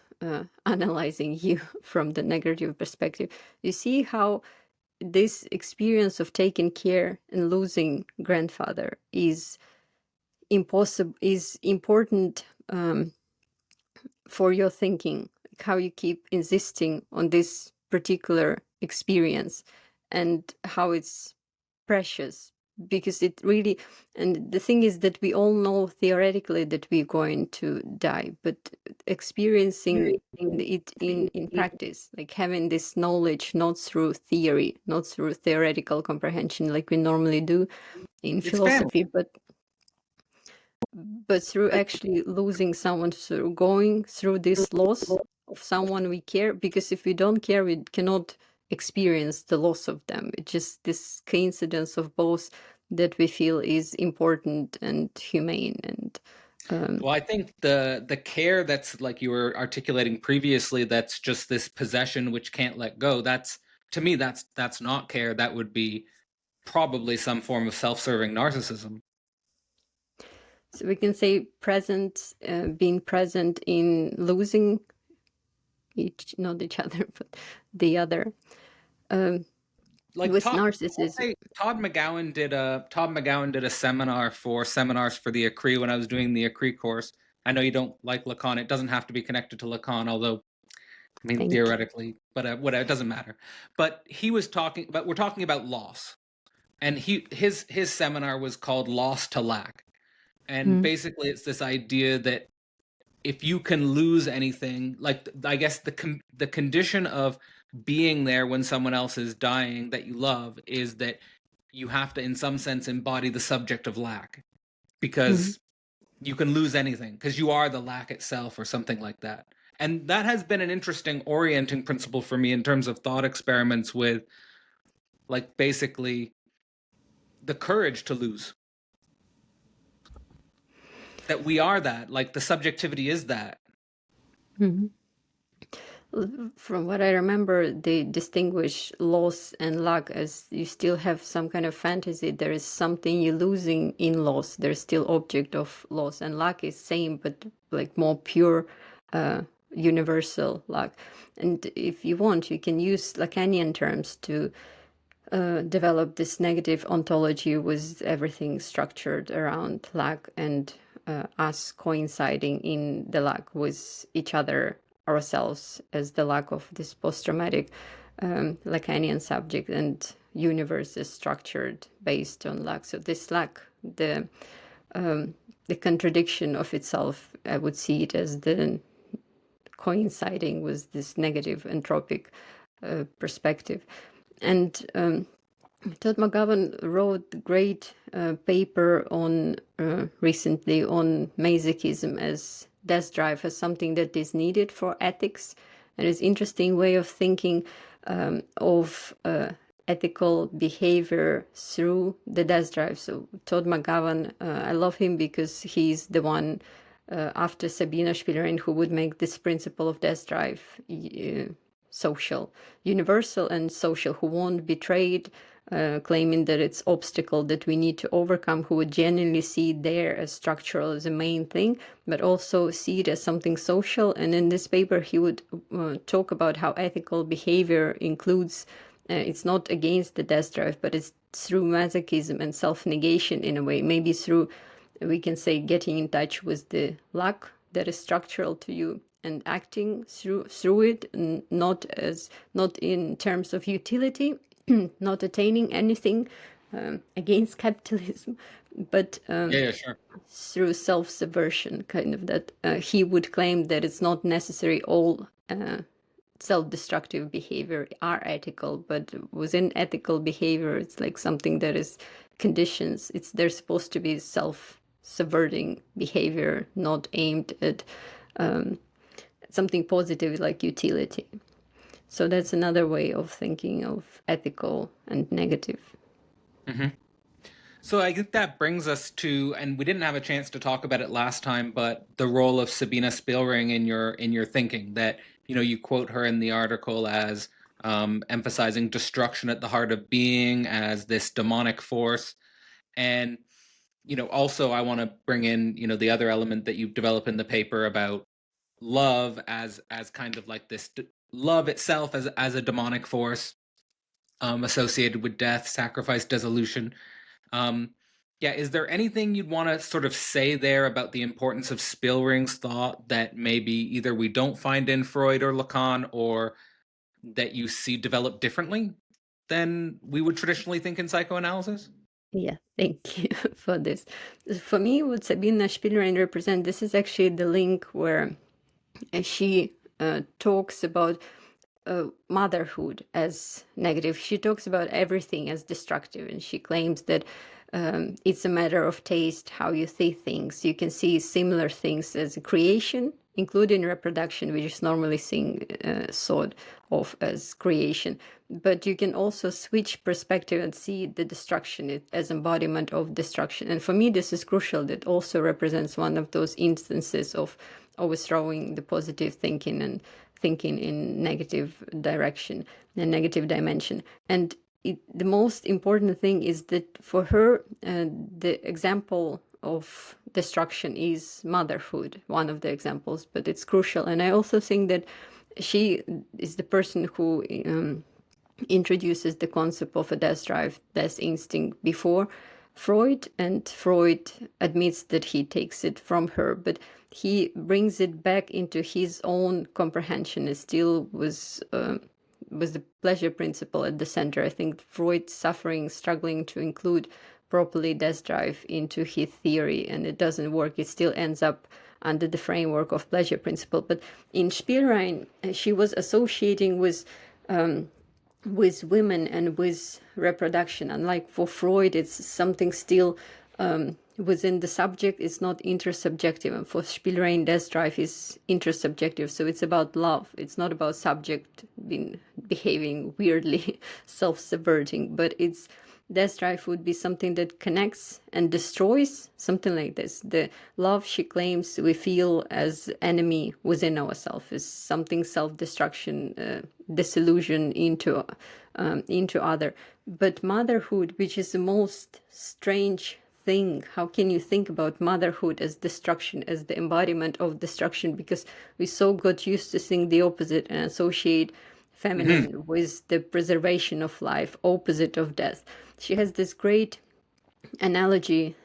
analyzing you from the negative perspective, you see how this experience of taking care and losing grandfather is impossible, is important for your thinking, like how you keep insisting on this particular experience and how it's precious, because it really, and the thing is that we all know theoretically that we're going to die, but experiencing it in practice, like having this knowledge not through theory, not through theoretical comprehension like we normally do in It's family. philosophy, but through actually losing someone, through going through this loss of someone we care, because if we don't care, we cannot experience the loss of them. It's just this coincidence of both that we feel is important and humane. And Well, I think the care that's like you were articulating previously, that's just this possession which can't let go. That's, to me, that's not care. That would be probably some form of self-serving narcissism. so we can say present, being present in losing not each other, but the other. Like With narcissism. Todd McGowan did a seminar for seminars for the Acree when I was doing the Acree course. I know you don't like Lacan. It doesn't have to be connected to Lacan, although I mean Thank you. theoretically, but what it doesn't matter. But we're talking about loss, and his seminar was called Loss to Lack, and Mm. basically it's this idea that if you can lose anything, like I guess the condition of being there when someone else is dying that you love is that you have to in some sense embody the subject of lack, Mm. because you can lose anything because you are the lack itself or something like that. And that has been an interesting orienting principle for me in terms of thought experiments with, like, basically the courage to lose, that we are that, like the subjectivity is that. Mhm. From what I remember, they distinguish loss and luck as you still have some kind of fantasy. There is something you're losing in loss. There's still object of loss, and luck is same, but like more pure, universal luck. And if you want, you can use Lacanian terms to develop this negative ontology with everything structured around luck and us coinciding in the luck with each other, ourselves, as the lack of this post-traumatic Lacanian subject, and universe is structured based on luck. So this luck, the contradiction of itself, I would see it as the coinciding with this negative entropic perspective. And Todd McGowan wrote a great paper on recently on masochism as death drive, as something that is needed for ethics, and it's interesting way of thinking of ethical behavior through the death drive. So Todd McGowan, I love him because he's the one after Sabina Spielrein who would make this principle of death drive social, universal and social, who won't betray it, claiming that it's obstacle that we need to overcome, who would genuinely see it there as structural, as a main thing, but also see it as something social. And in this paper, he would talk about how ethical behavior includes, it's not against the death drive, but it's through masochism and self-negation in a way, maybe through, we can say, getting in touch with the luck that is structural to you and acting through it, not in terms of utility, not attaining anything against capitalism, but Yeah, sure. through self-subversion, kind of, that he would claim that it's not necessary all self-destructive behavior are ethical, but within ethical behavior, it's like something that is conditions. They're supposed to be self-subverting behavior, not aimed at something positive like utility. So that's another way of thinking of ethical and negative. So I think that brings us to, and we didn't have a chance to talk about it last time, but the role of Sabina Spielrein in your thinking. That, you quote her in the article as emphasizing destruction at the heart of being as this demonic force, and also I want to bring in the other element that you develop in the paper about love as kind of like this love itself as a demonic force associated with death, sacrifice, dissolution. Um, yeah, is there anything you'd want to sort of say there about the importance of Spielrein's thought that maybe either we don't find in Freud or Lacan, or that you see developed differently than we would traditionally think in psychoanalysis? Yeah, thank you for this. For me, what Sabina Spielrein represents, this is actually the link where she talks about motherhood as negative. She talks about everything as destructive, and she claims that it's a matter of taste, how you see things. You can see similar things as creation, including reproduction, which is normally seen thought of as creation. But you can also switch perspective and see the destruction as embodiment of destruction. And for me, this is crucial. That also represents one of those instances of overthrowing the positive thinking and thinking in negative direction, a negative dimension. And the most important thing is that for her, the example of destruction is motherhood, one of the examples, but it's crucial. And I also think that she is the person who introduces the concept of a death drive, death instinct before Freud, and Freud admits that he takes it from her, but he brings it back into his own comprehension. It still was the pleasure principle at the center. I think Freud's struggling to include properly death drive into his theory, and it doesn't work. It still ends up under the framework of pleasure principle. But in Spielrein, she was associating with women and with reproduction. Unlike for Freud, it's something still within the subject. It's not intersubjective. And for Spielrein, death drive is intersubjective. So it's about love. It's not about subject behaving weirdly, self-subverting, but it's death drive would be something that connects and destroys, something like this. The love she claims we feel as enemy within ourselves is something self-destruction, disillusion into other. But motherhood, which is the most strange thing, how can you think about motherhood as destruction, as the embodiment of destruction? Because we so got used to seeing the opposite and associate feminine with the preservation of life, opposite of death. She has this great analogy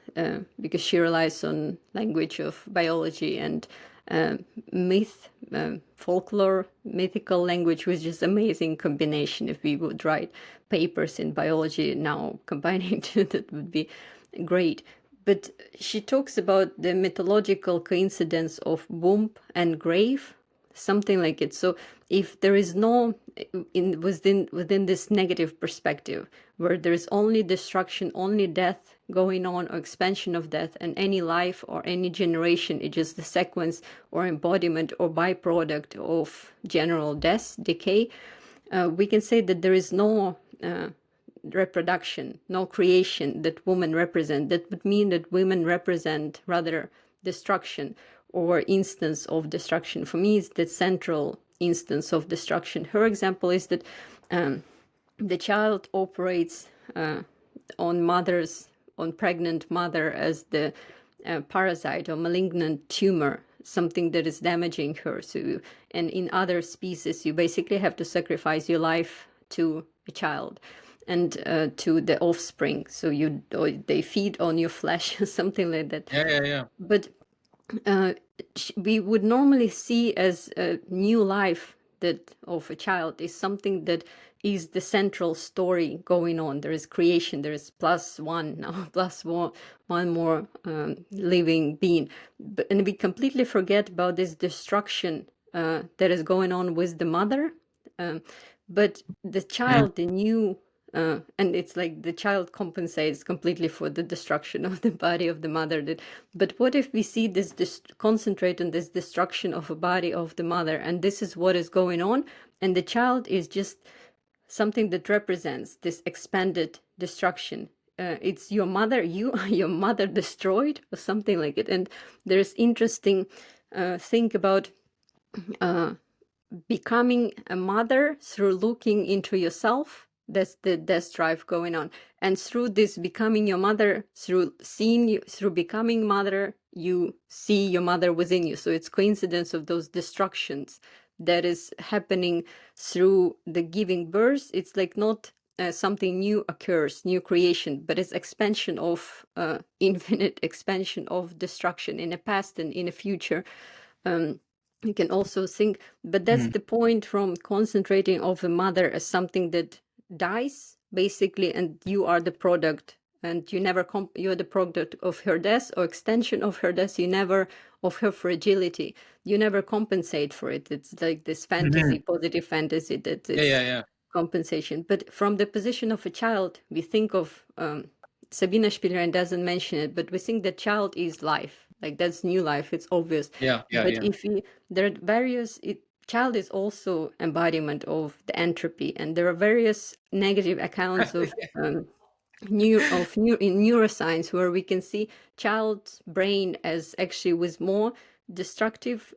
because she relies on language of biology and myth, folklore, mythical language, which is amazing combination. If we would write papers in biology now combining two, that would be great. But she talks about the mythological coincidence of womb and grave, something like it. So if there is no within this negative perspective where there is only destruction, only death going on, or expansion of death, and any life or any generation is just the sequence or embodiment or byproduct of general death, decay, we can say that there is no reproduction, no creation that women represent. That would mean that women represent rather destruction or instance of destruction. For me, it's the central instance of destruction. Her example is that the child operates on pregnant mother as the parasite or malignant tumor, something that is damaging her. So, and in other species, you basically have to sacrifice your life to a child. and to the offspring. So they feed on your flesh, something like that. Yeah. But we would normally see as a new life that of a child is something that is the central story going on. There is creation, there is plus one now, plus one more living being. And we completely forget about this destruction that is going on with the mother. But the Mm. child, the new and it's like the child compensates completely for the destruction of the body of the mother. But what if we see this concentrate on this destruction of a body of the mother, and this is what is going on, and the child is just something that represents this expanded destruction. It's your mother, your mother destroyed, or something like it. And there's interesting thing about becoming a mother through looking into yourself. That's the death drive going on. And through this becoming your mother, through seeing you, through becoming mother, you see your mother within you. So it's coincidence of those destructions that is happening through the giving birth. It's like not something new occurs, new creation, but it's expansion of infinite expansion of destruction in a past and in a future. You can also think, but that's Mm. the point from concentrating of a mother as something that dies basically, and you are the product, and you never you're the product of her death or extension of her death. You never of her fragility. You never compensate for it. It's like this fantasy, Mhm. positive fantasy that it's Yeah. compensation. But from the position of a child, we think of Sabina Spielrein doesn't mention it, but we think that child is life. Like that's new life. It's obvious. But Yeah. if there are various, child is also embodiment of the entropy, and there are various negative accounts of in neuroscience where we can see child's brain as actually with more destructive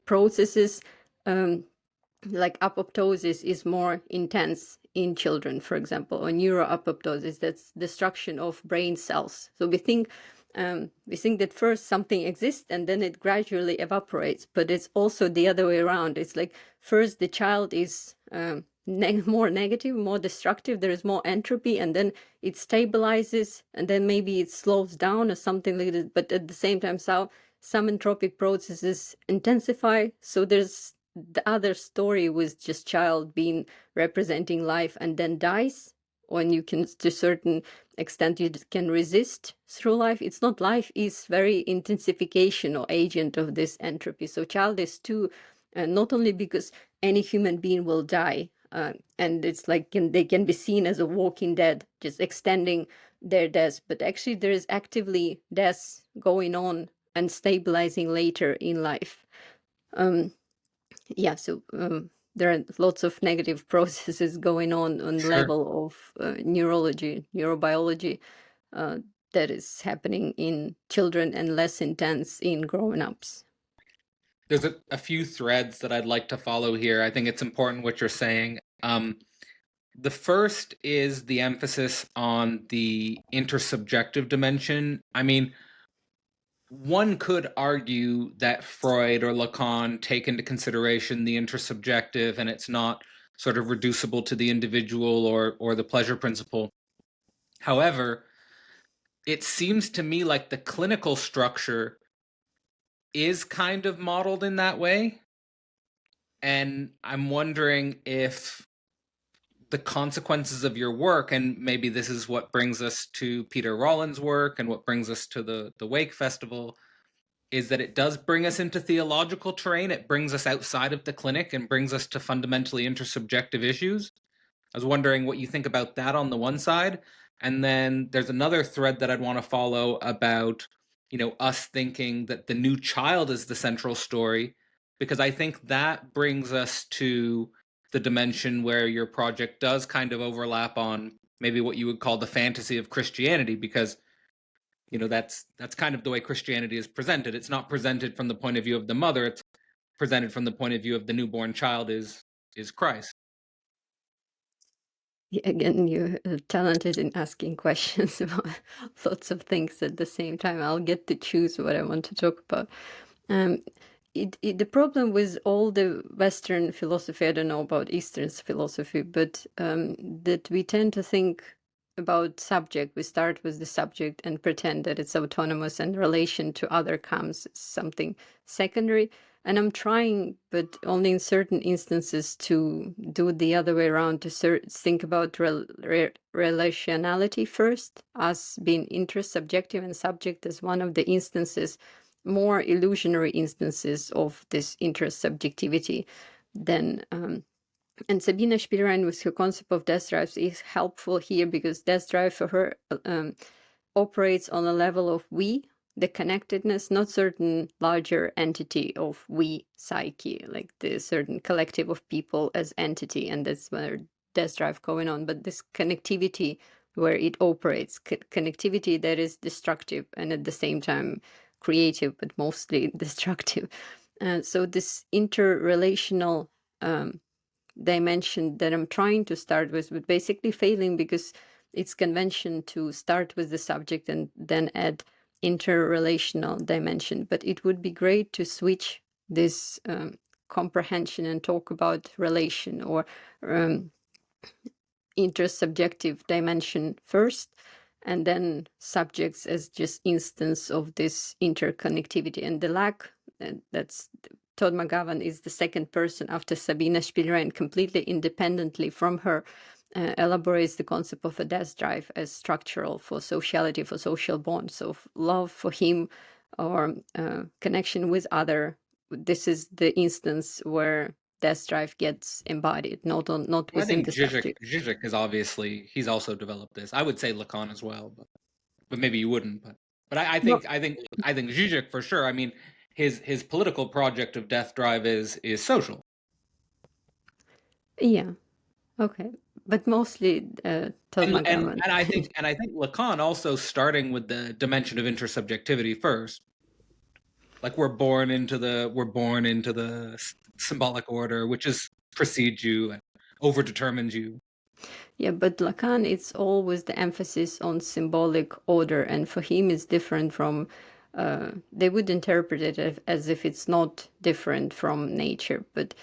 processes. Like apoptosis is more intense in children, for example, or neuroapoptosis, that's destruction of brain cells. So we think that first something exists and then it gradually evaporates, but it's also the other way around. It's like first the child is more negative, more destructive, there is more entropy, and then it stabilizes, and then maybe it slows down or something like that. But at the same time, some entropic processes intensify. So there's the other story with just child being representing life and then dies when you can to a certain extent you can resist through life. It's not life is very intensification or agent of this entropy. So child is too, not only because any human being will die, and it's like they can be seen as a walking dead, just extending their death, but actually there is actively death going on and stabilizing later in life. Yeah, so there are lots of negative processes going on Sure. level of neurology, neurobiology, uh, that is happening in children and less intense in grown-ups. There's a few threads that I'd like to follow here. I think it's important what you're saying. The first is the emphasis on the intersubjective dimension. I mean, one could argue that Freud or Lacan take into consideration the intersubjective and it's not sort of reducible to the individual or the pleasure principle. However, it seems to me like the clinical structure is kind of modeled in that way. And I'm wondering if the consequences of your work, and maybe this is what brings us to Peter Rollin's work and what brings us to the Wake Festival, is that it does bring us into theological terrain. It brings us outside of the clinic and brings us to fundamentally intersubjective issues. I was wondering what you think about that on the one side. And then there's another thread that I'd want to follow about, us thinking that the new child is the central story, because I think that brings us to the dimension where your project does kind of overlap on maybe what you would call the fantasy of Christianity, because that's kind of the way Christianity is presented. It's not presented from the point of view of the mother, it's presented from the point of view of the newborn child is Christ. Again, you're talented in asking questions about lots of things at the same time. I'll get to choose what I want to talk about. Um, the problem with all the Western philosophy, I don't know about Eastern philosophy, but that we tend to think about subject. We start with the subject and pretend that it's autonomous, and relation to other comes something secondary. And I'm trying, but only in certain instances, to do the other way around, to think about relationality first, as being intersubjective, and subject as one of the instances, more illusionary instances of this intersubjectivity than and Sabina Spielrein, with her concept of death drives, is helpful here, because death drive for her operates on a level of we, the connectedness, not certain larger entity of we psyche, like the certain collective of people as entity, and that's where death drive going on, but this connectivity where it operates, connectivity that is destructive and at the same time creative, but mostly destructive. So this interrelational dimension that I'm trying to start with, but basically failing, because it's convention to start with the subject and then add interrelational dimension. But it would be great to switch this comprehension and talk about relation or intersubjective dimension first, and then subjects as just instance of this interconnectivity. And the lack, that's Todd McGowan is the second person after Sabina Spielrein, completely independently from her, elaborates the concept of a death drive as structural for sociality, for social bonds, of love for him, or connection with other. This is the instance where death drive gets embodied, not I within think the subject. Zizek is obviously, he's also developed this. I would say Lacan as well, but maybe you wouldn't. But I No, think Zizek for sure. I mean, his political project of death drive is social. yeah, okay, but mostly Todd McGowan. And I think Lacan also starting with the dimension of intersubjectivity first. Like we're born into the symbolic order, which is precedes you and overdetermines you. Yeah, but Lacan, it's always the emphasis on symbolic order, and for him, it's different from. They would interpret it as if it's not different from nature, but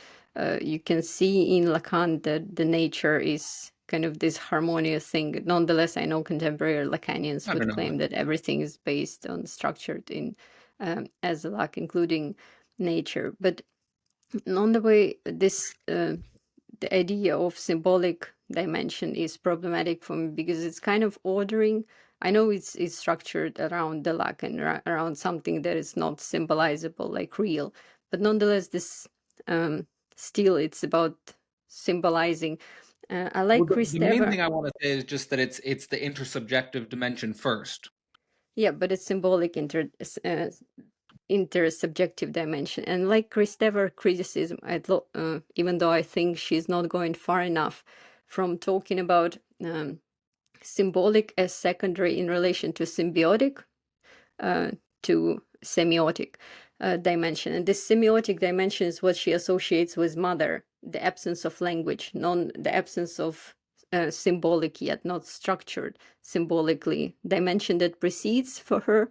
you can see in Lacan that the nature is kind of this harmonious thing. Nonetheless, I know contemporary Lacanians I don't would know. claim that everything is based on structured in as Lac, including nature. But on the way, this the idea of symbolic dimension is problematic for me, because it's kind of ordering. I know it's structured around the lack and around something that is not symbolizable, like real, but nonetheless, this still it's about symbolizing. I Well, like Chris the main Dever. thing I want to say is just that it's the intersubjective dimension first. Yeah, but it's symbolic intersubjective dimension. And like Chris Dever criticism, even though I think she's not going far enough from talking about symbolic as secondary in relation to symbiotic, to semiotic dimension. And this semiotic dimension is what she associates with mother, the absence of language, the absence of symbolic yet not structured symbolically dimension that precedes for her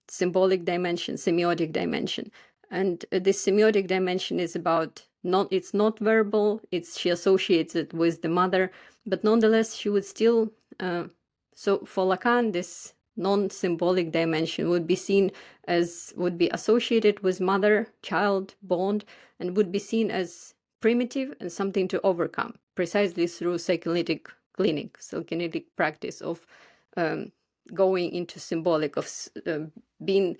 symbolic dimension, semiotic dimension. And this semiotic dimension is about it's not verbal, she associates it with the mother, but nonetheless she would still so for Lacan, this non-symbolic dimension would be associated with mother-child bond, and would be seen as primitive and something to overcome, precisely through psychoanalytic practice of going into symbolic, of being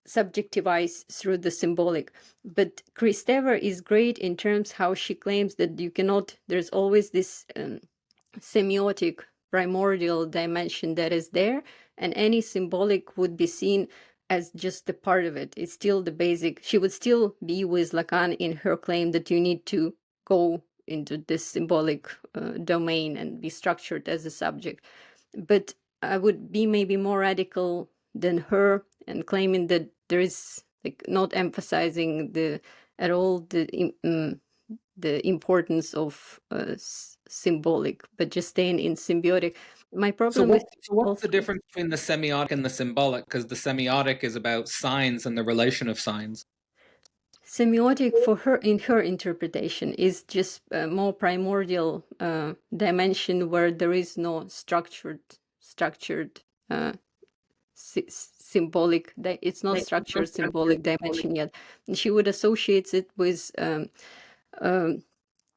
subjectivized through the symbolic. But Kristeva is great in terms how she claims that there's always this semiotic primordial dimension that is there, and any symbolic would be seen as just a part of it. It's still the basic. She would still be with Lacan in her claim that you need to go into this symbolic domain and be structured as a subject. But I would be maybe more radical than her, and claiming that there is like not emphasizing at all the importance of symbolic, but just staying in symbiotic. My problem with What's the also, difference between the semiotic and the symbolic? Because the semiotic is about signs and the relation of signs. semiotic for her, in her interpretation, is just a more primordial dimension where there is no structured symbolic, it's not structured symbolic dimension yet. And she would associate it with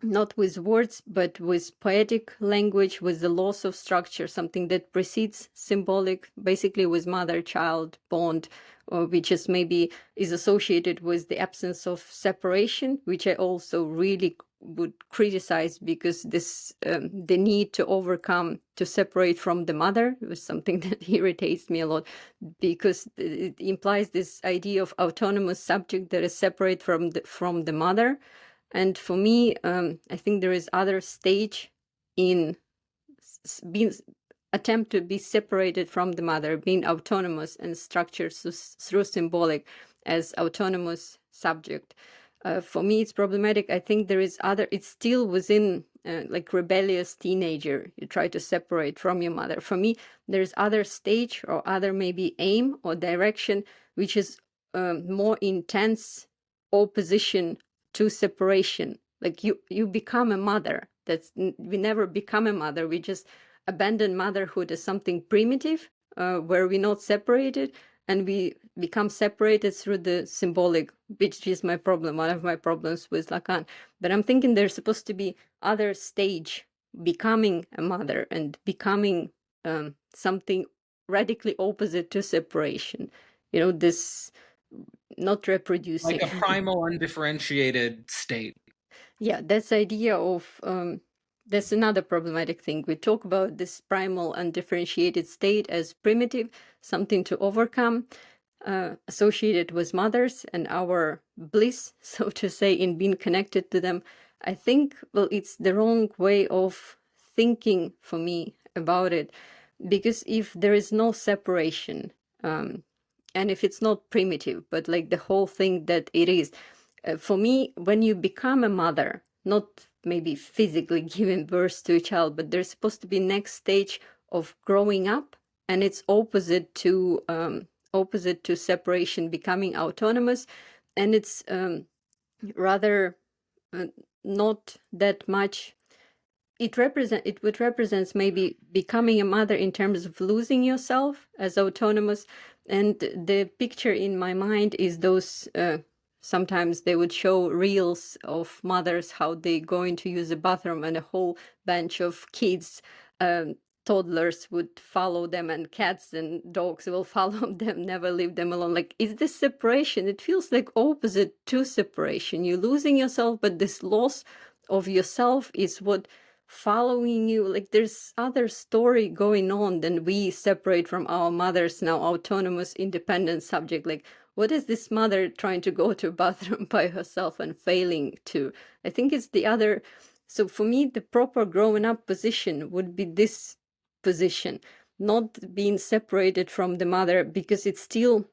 not with words, but with poetic language, with the loss of structure, something that precedes symbolic, basically with mother-child bond, which is maybe is associated with the absence of separation, which I also really would criticize, because this the need to overcome, to separate from the mother, was something that irritates me a lot, because it implies this idea of autonomous subject that is separate from the mother. And for me, I think there is other stage in being attempt to be separated from the mother, being autonomous and structured through symbolic as autonomous subject. For me, it's problematic. I think there is other, it's still within like rebellious teenager. You try to separate from your mother. For me, there's other stage or other maybe aim or direction, which is more intense opposition to separation. Like you become a mother. We never become a mother. We just abandon motherhood as something primitive, where we're not separated, and we become separated through the symbolic, which is my problem, one of my problems with Lacan. But I'm thinking there's supposed to be other stage, becoming a mother and becoming something radically opposite to separation. This not reproducing. Like a primal, undifferentiated state. Yeah, that's the idea of, that's another problematic thing. We talk about this primal, undifferentiated state as primitive, something to overcome, associated with mothers and our bliss, so to say, in being connected to them. I think, well, it's the wrong way of thinking for me about it, because if there is no separation, and if it's not primitive, but like the whole thing that it is, for me, when you become a mother, not maybe physically giving birth to a child, but there's supposed to be next stage of growing up, and it's opposite to separation, becoming autonomous, and it's rather not that much. It would represent maybe becoming a mother in terms of losing yourself as autonomous. And the picture in my mind is those, sometimes they would show reels of mothers, how they going to use the bathroom, and a whole bunch of kids, toddlers would follow them, and cats and dogs will follow them, never leave them alone. Like, is this separation? It feels like opposite to separation. You're losing yourself, but this loss of yourself is what following you. Like, there's other story going on than we separate from our mothers now, autonomous, independent subject. Like, what is this mother trying to go to a bathroom by herself and failing to? I think it's the other. So for me, the proper growing up position would be this position, not being separated from the mother, because it's still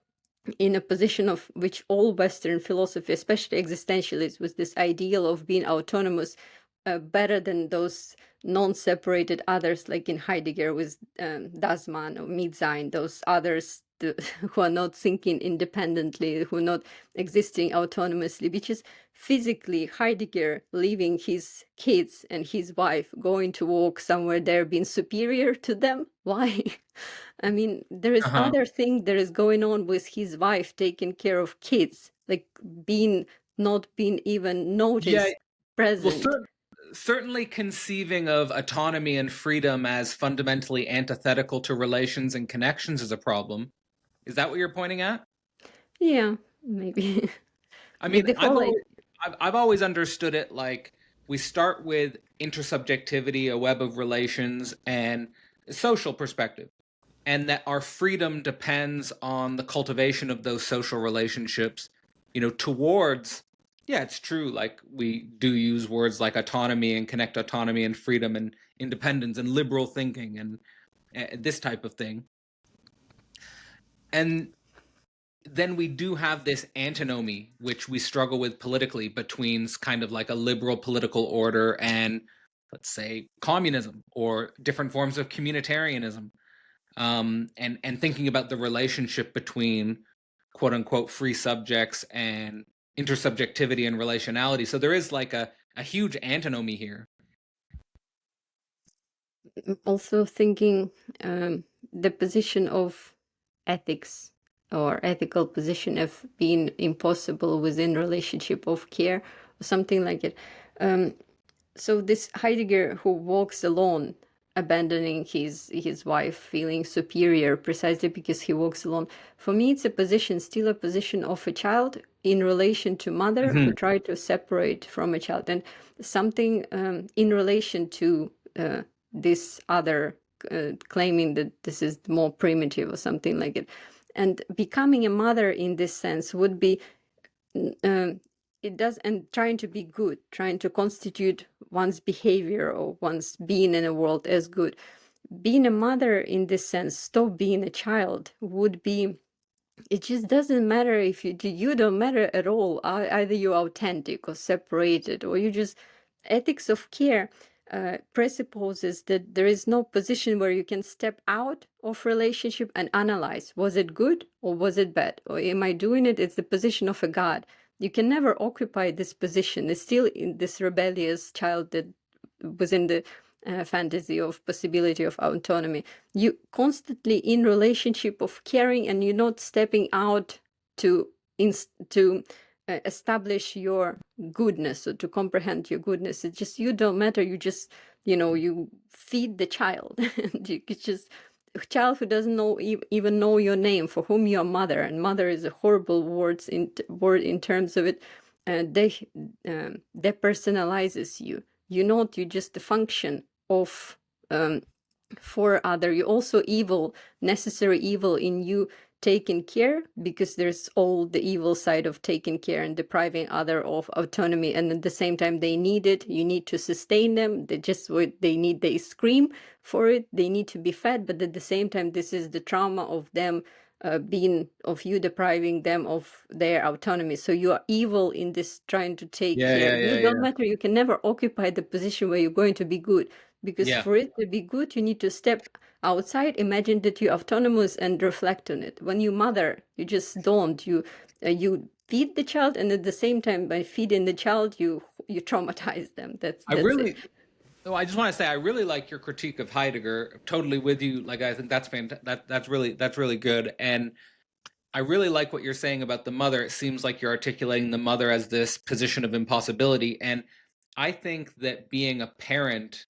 in a position of which all Western philosophy, especially existentialists, with this ideal of being autonomous, better than those non-separated others, like in Heidegger with Das Man or Mitsein, those others who are not thinking independently, who are not existing autonomously, which is physically Heidegger leaving his kids and his wife, going to walk somewhere there, being superior to them. Why? I mean, there is other thing that is going on with his wife taking care of kids, like not being even noticed, present. Well, certainly conceiving of autonomy and freedom as fundamentally antithetical to relations and connections is a problem. Is that what you're pointing at? Yeah, maybe. I Like mean, the whole I've always understood it like we start with intersubjectivity, a web of relations, and social perspective, and that our freedom depends on the cultivation of those social relationships, towards, yeah, it's true, like we do use words like autonomy and connect autonomy and freedom and independence and liberal thinking and this type of thing. And then we do have this antinomy, which we struggle with politically, between kind of like a liberal political order and, let's say, communism or different forms of communitarianism, and thinking about the relationship between quote unquote free subjects and intersubjectivity and relationality. So there is like a huge antinomy here. Also thinking the position of ethics or ethical position of being impossible within relationship of care or something like it. So this Heidegger who walks alone, abandoning his wife, feeling superior precisely because he walks alone. For me, it's a position, still a position of a child in relation to mother who try to separate from a child, and something in relation to this other claiming that this is more primitive or something like it. And becoming a mother in this sense would be it does, and trying to be good, trying to constitute one's behavior or one's being in a world as good. Being a mother in this sense, stop being a child, would be, it just doesn't matter if you don't matter at all. Either you're authentic or separated, or you just, ethics of care presupposes that there is no position where you can step out of relationship and analyze, was it good or was it bad, or am I doing it? It's the position of a god. You can never occupy this position. It's still in this rebellious child that was in the fantasy of possibility of autonomy. You constantly in relationship of caring, and you're not stepping out to establish your goodness or to comprehend your goodness. It's just, you don't matter. You just, you feed the child. It's just a child who doesn't even know your name, for whom you are mother, and mother is a horrible word in terms of it. They depersonalizes you. You're just a function of for other. You also evil, necessary evil in you taking care, because there's all the evil side of taking care and depriving other of autonomy, and at the same time they need it. You need to sustain them. They just what they need, they scream for it, they need to be fed, but at the same time this is the trauma of them being, of you depriving them of their autonomy. So you are evil in this trying to take care. You don't matter. You can never occupy the position where you're going to be good, because for it to be good, you need to step outside, imagine that you're autonomous, and reflect on it. When you mother, you just don't. You feed the child, and at the same time, by feeding the child, you traumatize them. That's it. No, I just want to say I really like your critique of Heidegger. Totally with you. Like I think that's fantastic. That's really good. And I really like what you're saying about the mother. It seems like you're articulating the mother as this position of impossibility. And I think that being a parent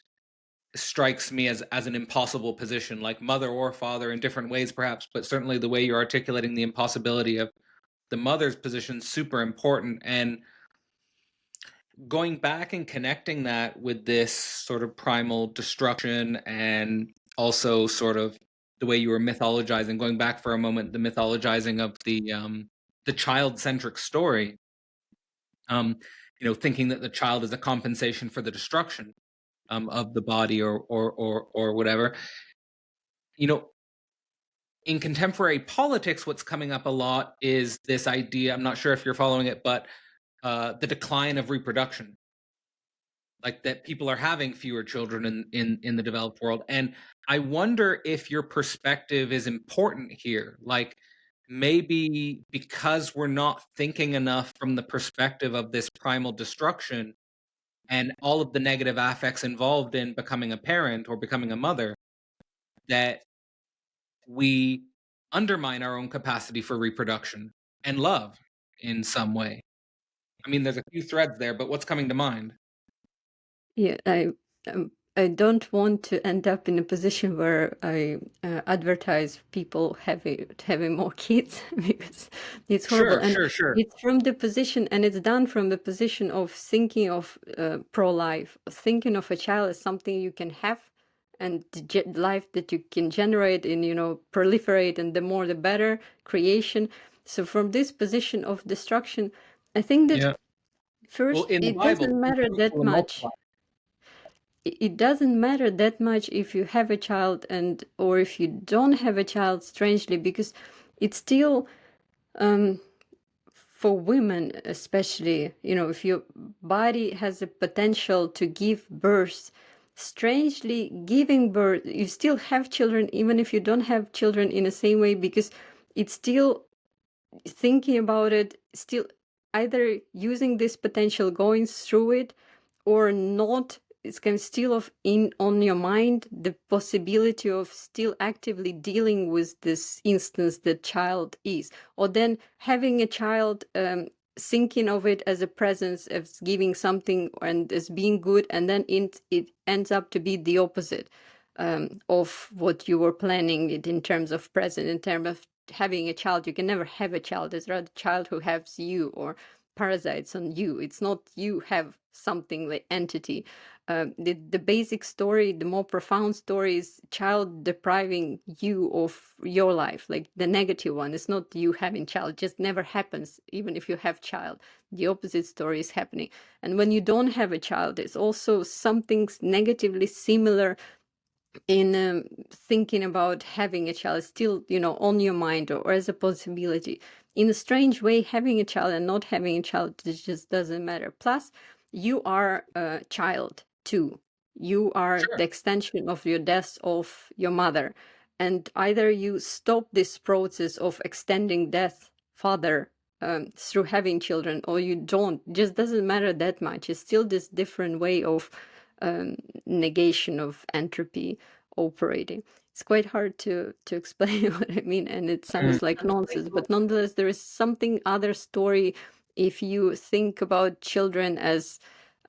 strikes me as an impossible position, like mother or father in different ways perhaps, but certainly the way you're articulating the impossibility of the mother's position is super important. And going back and connecting that with this sort of primal destruction, and also sort of the way you were mythologizing, going back for a moment, the mythologizing of the child-centric story, thinking that the child is a compensation for the destruction of the body or whatever. In contemporary politics, what's coming up a lot is this idea, I'm not sure if you're following it, but the decline of reproduction. Like that people are having fewer children in the developed world. And I wonder if your perspective is important here. Like maybe because we're not thinking enough from the perspective of this primal destruction and all of the negative affects involved in becoming a parent or becoming a mother, that we undermine our own capacity for reproduction and love in some way. I mean, there's a few threads there, but what's coming to mind? Yeah, I don't want to end up in a position where I advertise people having more kids because it's horrible. Sure. It's from the position, and it's done from the position of thinking of pro-life, thinking of a child as something you can have, and the life that you can generate and proliferate, and the more the better, creation. So from this position of destruction, I think that first, in the it Bible, doesn't matter that much. It doesn't matter that much if you have a child or if you don't have a child, strangely, because it's still for women especially, if your body has a potential to give birth, strangely giving birth, you still have children even if you don't have children in the same way, because it's still thinking about it, still either using this potential, going through it, or not. It's kind of still on your mind the possibility of still actively dealing with this instance that child is, or then having a child, thinking of it as a presence, as giving something and as being good, and then it ends up to be the opposite of what you were planning it in terms of present, in terms of having a child. You can never have a child. It's rather a child who has you or parasites on you. It's not you have something like entity. The basic story, the more profound story, is child depriving you of your life, like the negative one. It's not you having child. It just never happens, even if you have child. The opposite story is happening. And when you don't have a child, there's also something negatively similar in thinking about having a child. Still, on your mind, or as a possibility. In a strange way, having a child and not having a child, it just doesn't matter. Plus, you are a child too. You are Sure. the extension of your death of your mother. And either you stop this process of extending death father through having children, or you don't. It just doesn't matter that much. It's still this different way of negation of entropy operating. It's quite hard to explain what I mean, and it sounds like nonsense, but nonetheless, there is something other story if you think about children as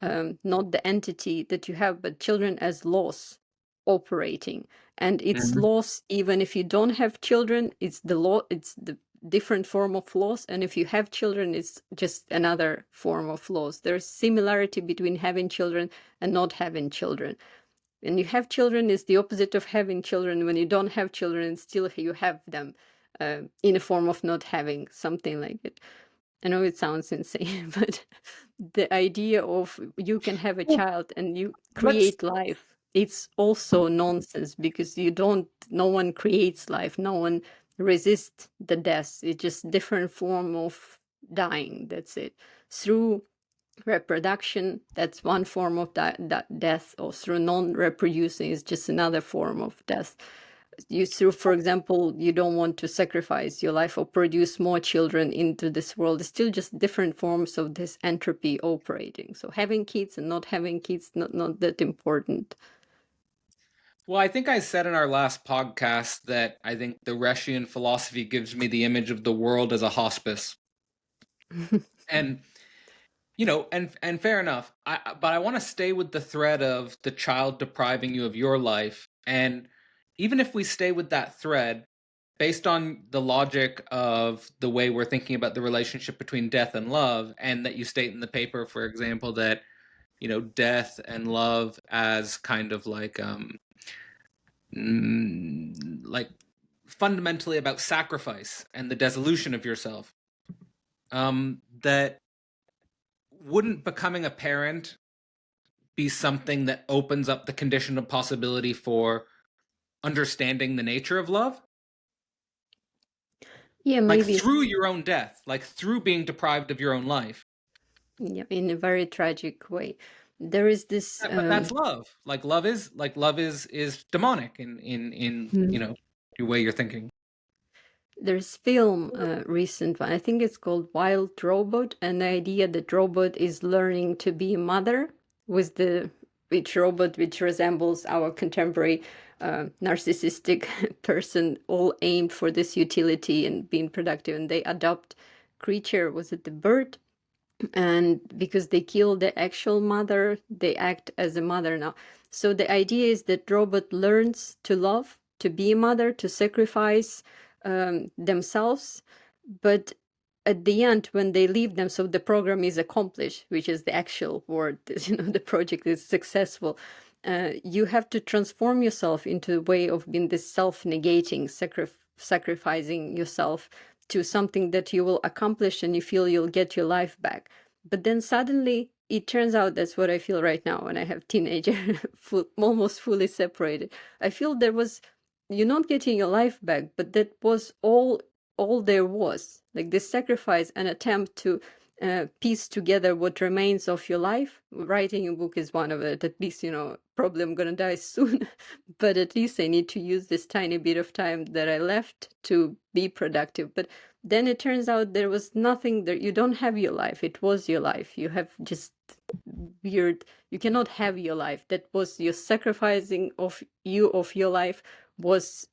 not the entity that you have, but children as laws operating. And it's laws even if you don't have children. It's the law, it's the different form of laws, and if you have children, it's just another form of laws. There's similarity between having children and not having children. When you have children, it's the opposite of having children. When you don't have children, still you have them in a form of not having, something like it. I know it sounds insane, but the idea of you can have a Well, child and you let's. create life, it's also nonsense, because no one creates life, no one resists the death. It's just different form of dying, that's it. Through reproduction, that's one form of death, or through non-reproducing is just another form of death. For example, you don't want to sacrifice your life or produce more children into this world. It's still just different forms of this entropy operating. So having kids and not having kids, not that important. Well, I think I said in our last podcast that I think the Reshian philosophy gives me the image of the world as a hospice. And and fair enough. But I want to stay with the thread of the child depriving you of your life. And even if we stay with that thread, based on the logic of the way we're thinking about the relationship between death and love, and that you state in the paper, for example, that death and love as kind of like fundamentally about sacrifice and the dissolution of yourself, that wouldn't becoming a parent be something that opens up the condition of possibility for understanding the nature of love? Yeah, Like maybe. through your own death, like through being deprived of your own life. Yeah, in a very tragic way. There is this. But that's love. Like love is demonic in the way you're thinking. There's film, recent one. I think it's called Wild Robot, and the idea that robot is learning to be a mother with which robot which resembles our contemporary narcissistic person, all aimed for this utility and being productive. And they adopt creature, was it the bird? And because they kill the actual mother, they act as a mother now. So the idea is that robot learns to love, to be a mother, to sacrifice themselves, but at the end, when they leave them, so the program is accomplished, which is the actual word, the project is successful. You have to transform yourself into a way of being this self-negating, sacrificing yourself to something that you will accomplish, and you feel you'll get your life back. But then suddenly it turns out, that's what I feel right now when I have teenager almost fully separated. I feel you're not getting your life back, but that was all there was, like this sacrifice and attempt to piece together what remains of your life. Writing a book is one of it. At least, probably I'm gonna die soon, but at least I need to use this tiny bit of time that I left to be productive. But then it turns out there was nothing there. You don't have your life. It was your life. You have just weird. You cannot have your life. That was your sacrificing of your life was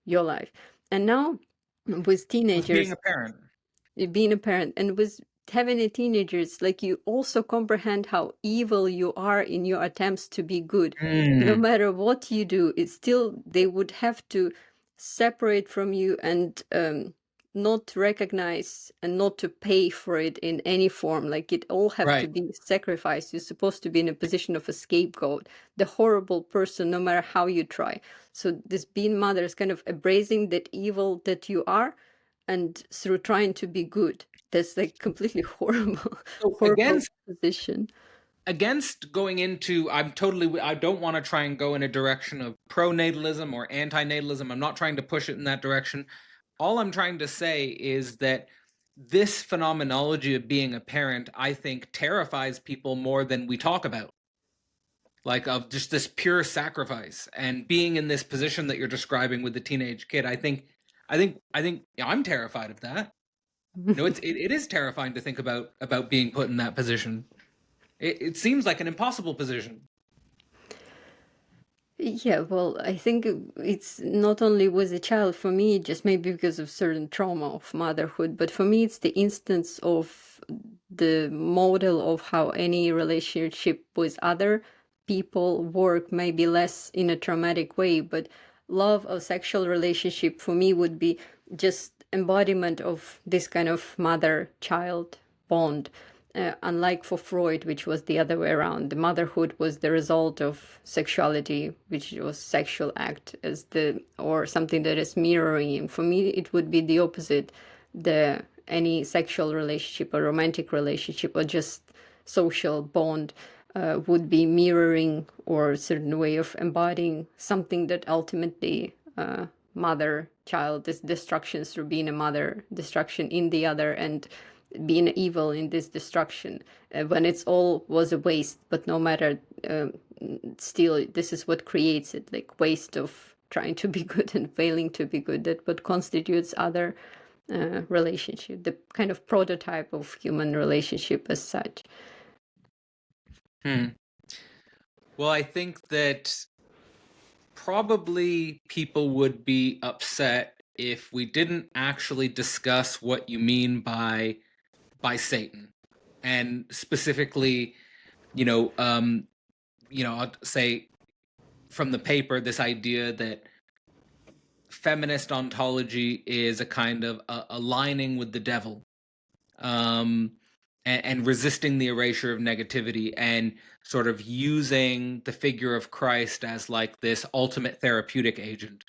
your life. And now with Was being teenagers, a parent. being a parent, and with having a teenager, it's like you also comprehend how evil you are in your attempts to be good. No matter what you do, it's still they would have to separate from you and not recognize and not to pay for it in any form. Like it all have to Right. be sacrificed. You're supposed to be in a position of a scapegoat, the horrible person, no matter how you try. So this being mother is kind of embracing that evil that you are, and through trying to be good. That's like completely horrible, So horrible position. against going into, I don't want to try and go in a direction of pro-natalism or anti-natalism. I'm not trying to push it in that direction. All I'm trying to say is that this phenomenology of being a parent, I think, terrifies people more than we talk about. Like, of just this pure sacrifice and being in this position that you're describing with the teenage kid. I'm terrified of that. It is terrifying to think about being put in that position. It seems like an impossible position. Yeah, well, I think it's not only with a child, for me, just maybe because of certain trauma of motherhood, but for me, it's the instance of the model of how any relationship with other people work, maybe less in a traumatic way, but love or sexual relationship for me would be just embodiment of this kind of mother-child bond. Unlike for Freud, which was the other way around, the motherhood was the result of sexuality, which was sexual act as or something that is mirroring. For me, it would be the opposite. Any sexual relationship or romantic relationship or just social bond would be mirroring or a certain way of embodying something that ultimately mother child, this destruction through being a mother, destruction in the other, and being evil in this destruction, when it's all was a waste. But no matter, still this is what creates it, like waste of trying to be good and failing to be good, that what constitutes other relationship, the kind of prototype of human relationship as such. Well, I think that probably people would be upset if we didn't actually discuss what you mean by Satan, and specifically, I'll say from the paper this idea that feminist ontology is a kind of aligning with the devil, and resisting the erasure of negativity, and sort of using the figure of Christ as like this ultimate therapeutic agent.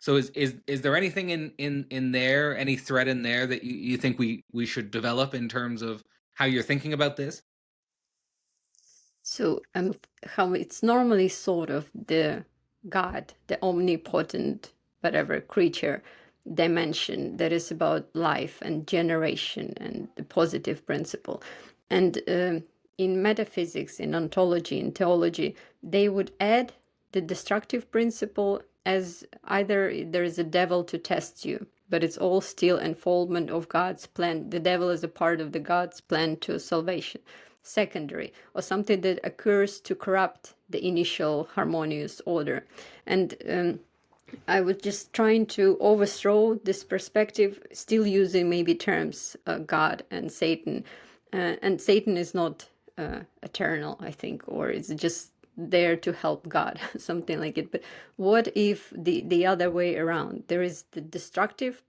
So is there anything in there, any thread in there that you think we should develop in terms of how you're thinking about this? So how it's normally sort of the God, the omnipotent, whatever creature dimension that is about life and generation and the positive principle. And in metaphysics, in ontology, in theology, they would add the destructive principle as either there is a devil to test you, but it's all still unfoldment of God's plan. The devil is a part of the God's plan to salvation. Secondary, or something that occurs to corrupt the initial harmonious order. And I was just trying to overthrow this perspective, still using maybe terms God and Satan. And Satan is not eternal, I think, or it's just there to help God, something like it. But what if the other way around? There is the destructive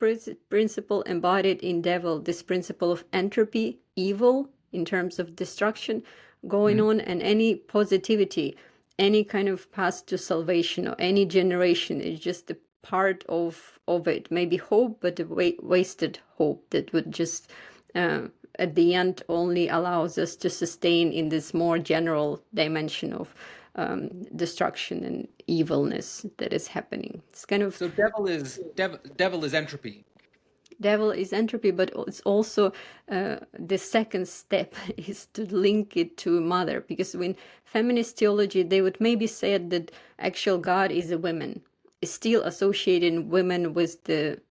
principle embodied in devil, this principle of entropy, evil in terms of destruction going on, and any positivity, any kind of path to salvation or any generation is just a part of it. Maybe hope, but a wasted hope that would just at the end only allows us to sustain in this more general dimension of destruction and evilness that is happening. It's kind of So devil is entropy. devil is entropy, but it's also the second step is to link it to mother, because in feminist theology they would maybe say that actual God is a woman, is still associating women with the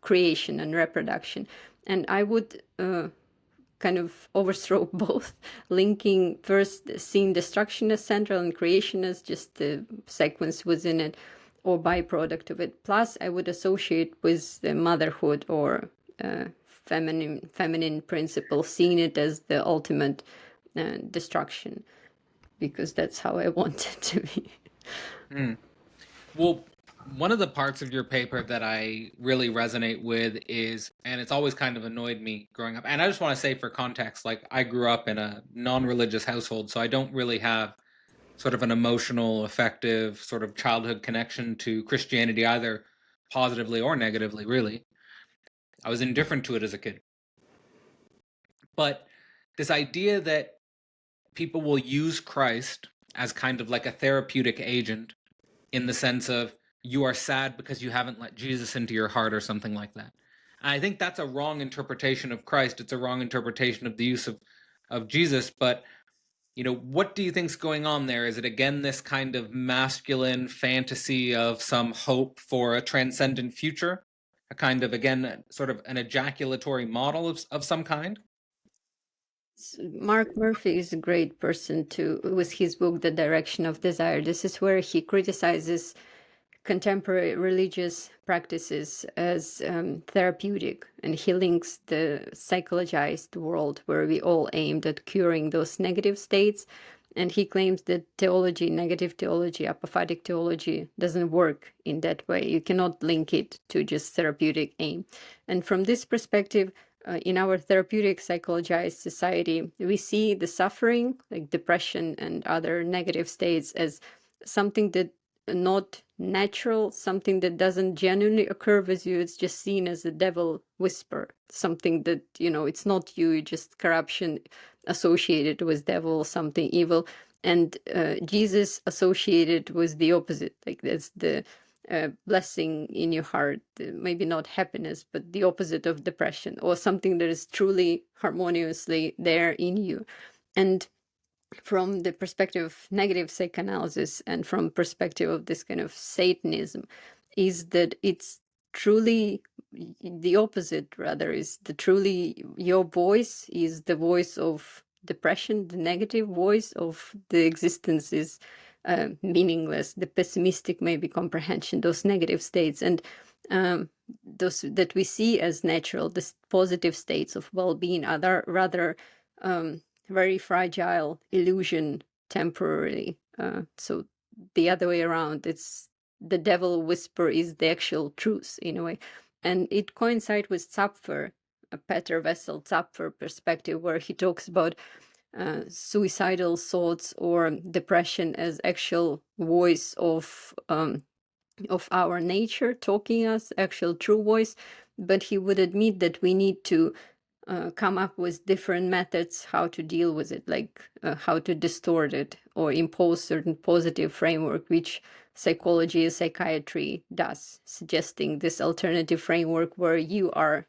creation and reproduction. And I would kind of overthrow both, linking first seeing destruction as central and creation as just the sequence within it or byproduct of it. Plus, I would associate with the motherhood or feminine principle, seeing it as the ultimate destruction, because that's how I want it to be. Well, one of the parts of your paper that I really resonate with is, and it's always kind of annoyed me growing up, and I just want to say for context, like I grew up in a non-religious household, so I don't really have sort of an emotional, affective sort of childhood connection to Christianity, either positively or negatively, really. I was indifferent to it as a kid. But this idea that people will use Christ as kind of like a therapeutic agent, in the sense of you are sad because you haven't let Jesus into your heart or something like that. And I think that's a wrong interpretation of Christ. It's a wrong interpretation of the use of Jesus. But, what do you think's going on there? Is it again this kind of masculine fantasy of some hope for a transcendent future? A kind of, again, sort of an ejaculatory model of some kind? Mark Murphy is a great person to, with his book, The Direction of Desire. This is where he criticizes contemporary religious practices as therapeutic, and he links the psychologized world where we all aimed at curing those negative states. And he claims that theology, negative theology, apophatic theology doesn't work in that way. You cannot link it to just therapeutic aim. And from this perspective, in our therapeutic psychologized society, we see the suffering, like depression and other negative states, as something that not natural, something that doesn't genuinely occur with you. It's just seen as a devil whisper, something that, it's not you, just corruption associated with devil, something evil. And Jesus associated with the opposite, like that's the blessing in your heart, maybe not happiness, but the opposite of depression, or something that is truly harmoniously there in you. And from the perspective of negative psychoanalysis and from perspective of this kind of Satanism, is that it's truly the opposite. Rather, is the truly your voice is the voice of depression, the negative voice of the existence is meaningless, the pessimistic maybe comprehension, those negative states, and those that we see as natural, the positive states of well-being, are rather very fragile illusion, temporarily. So the other way around, it's the devil whisper is the actual truth in a way. And it coincides with Zapfer, Peter Wessel Zapfer perspective, where he talks about suicidal thoughts or depression as actual voice of our nature talking us, actual true voice. But he would admit that we need to come up with different methods how to deal with it, like how to distort it or impose certain positive framework, which psychology and psychiatry does, suggesting this alternative framework where you are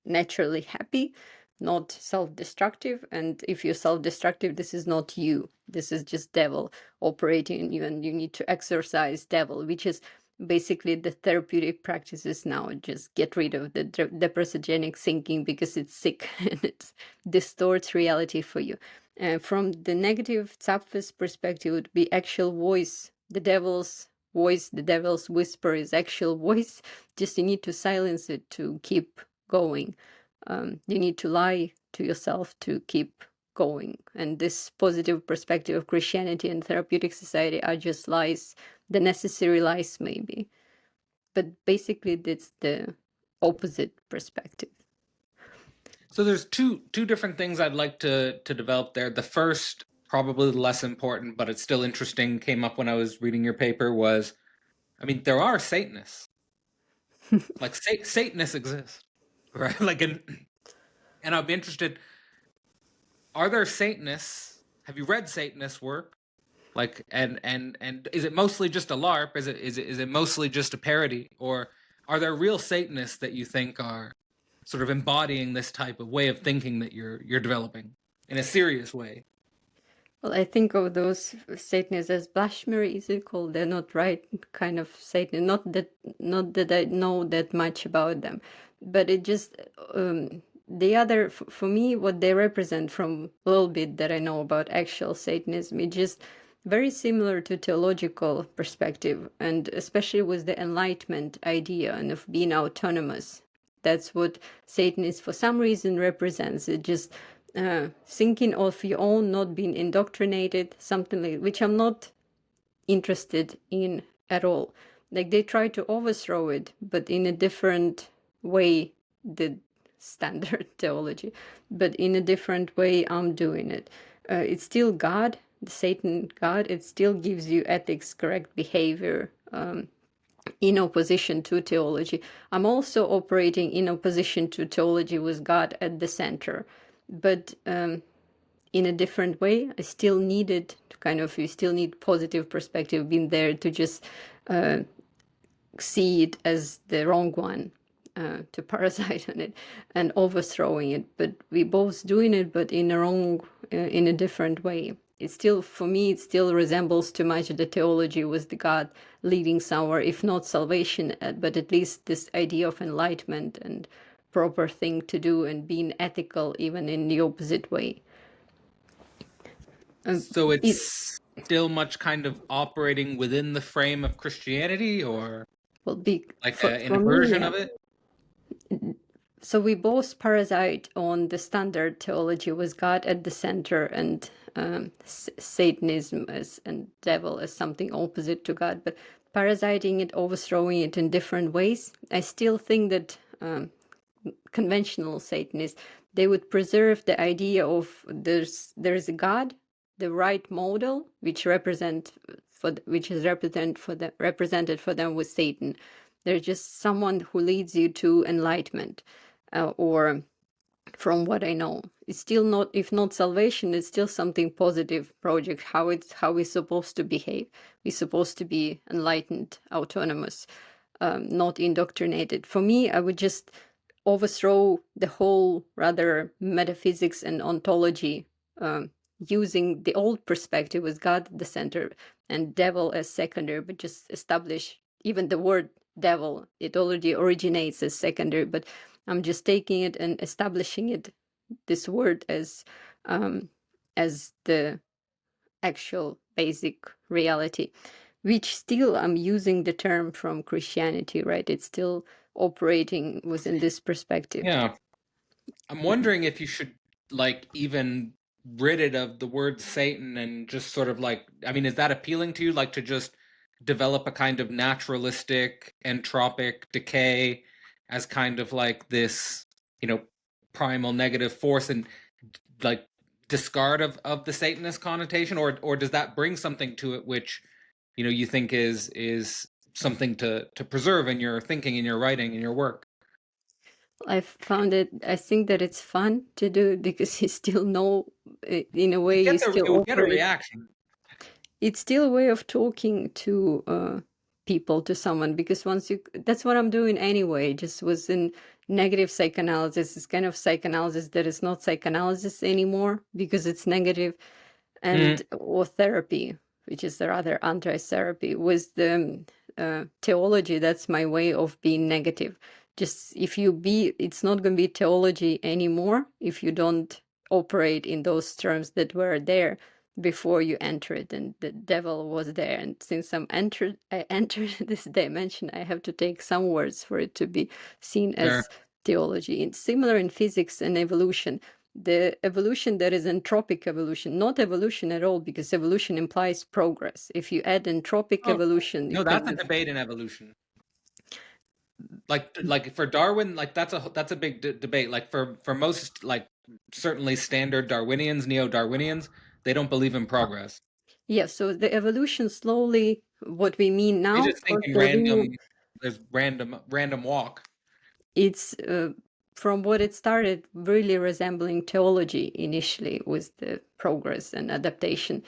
naturally happy, not self-destructive. And if you're self-destructive, this is not you. This is just devil operating in you, and you need to exorcise devil, which is basically the therapeutic practices now. Just get rid of the depressogenic thinking because it's sick and it distorts reality for you. From the negative Zapf's perspective, would be actual voice, the devil's voice, the devil's whisper is actual voice. Just you need to silence it to keep going. You need to lie to yourself to keep going. And this positive perspective of Christianity and therapeutic society are just lies, the necessary lies maybe. But basically that's the opposite perspective. So there's two different things I'd like to develop there. The first, probably less important, but it's still interesting, came up when I was reading your paper, was, I mean, there are Satanists. Like Satanists exist, right? Like, and I'd be interested, are there Satanists? Have you read Satanist work? Like, and is it mostly just a LARP? Is it mostly just a parody, or are there real Satanists that you think are sort of embodying this type of way of thinking that you're developing in a serious way. Well, I think of those Satanists as blasphemy, is it called? They're not right kind of Satan. Not that I know that much about them, but it just the other for me, what they represent from a little bit that I know about actual Satanism, it just very similar to theological perspective, and especially with the Enlightenment idea and of being autonomous. That's what Satanism for some reason represents. It just thinking of your own, not being indoctrinated, something like, which I'm not interested in at all. Like they try to overthrow it, but in a different way, the standard theology, but in a different way, I'm doing it. It's still God, the Satan God. It still gives you ethics, correct behavior, in opposition to theology. I'm also operating in opposition to theology with God at the center, but in a different way. I still needed to kind of, you still need positive perspective being there to just see it as the wrong one, to parasite on it and overthrowing it. But we both doing it, but in a wrong, in a different way. It still, for me, it still resembles too much the theology with the God leading somewhere, if not salvation, but at least this idea of enlightenment and proper thing to do and being ethical even in the opposite way. So It it's still much kind of operating within the frame of Christianity, or will be like for an for me. inversion Yeah. of it? So we both parasite on the standard theology with God at the center and Satanism as and devil as something opposite to God, but parasiting it, overthrowing it in different ways. I still think that conventional Satanists, they would preserve the idea of there's a God, the right model, which which is represented for them with Satan. There's just someone who leads you to enlightenment, or from what I know, it's still not, if not salvation, it's still something positive project. How we're supposed to behave. We're supposed to be enlightened, autonomous, not indoctrinated. For me, I would just overthrow the whole rather metaphysics and ontology, using the old perspective with God at the center and devil as secondary, but just establish even the word devil. It already originates as secondary, but I'm just taking it and establishing it, this word, as the actual basic reality, which still I'm using the term from Christianity, right? It's still operating within this perspective. Yeah. I'm wondering if you should like even rid it of the word Satan and just sort of like, I mean, is that appealing to you? Like to just develop a kind of naturalistic entropic decay as kind of like this, primal negative force, and like discard of the Satanist connotation, or does that bring something to it which, you think is something to preserve in your thinking, in your writing, in your work? I think that it's fun to do it because you still know, in a way, you still You would get a operate. reaction. It's still a way of talking to people, to someone, because that's what I'm doing anyway, just was in negative psychoanalysis. It's kind of psychoanalysis that is not psychoanalysis anymore because it's negative, and Mm. or therapy, which is rather anti-therapy. With the theology, that's my way of being negative. Just it's not going to be theology anymore if you don't operate in those terms that were there before you enter it, and the devil was there. And since I entered this dimension, I have to take some words for it to be seen Sure. as theology. It's similar in physics and evolution. The evolution that is entropic evolution, not evolution at all, because evolution implies progress. If you add entropic Oh, evolution, you no, that's kind a of, debate in evolution. Like for Darwin, like that's a big debate. Like for most, like certainly standard Darwinians, neo-Darwinians, they don't believe in progress. yeah. So the evolution slowly, what we mean They now just think for in Peru, there's random walk. it's from what it started really resembling theology initially with the progress and adaptation.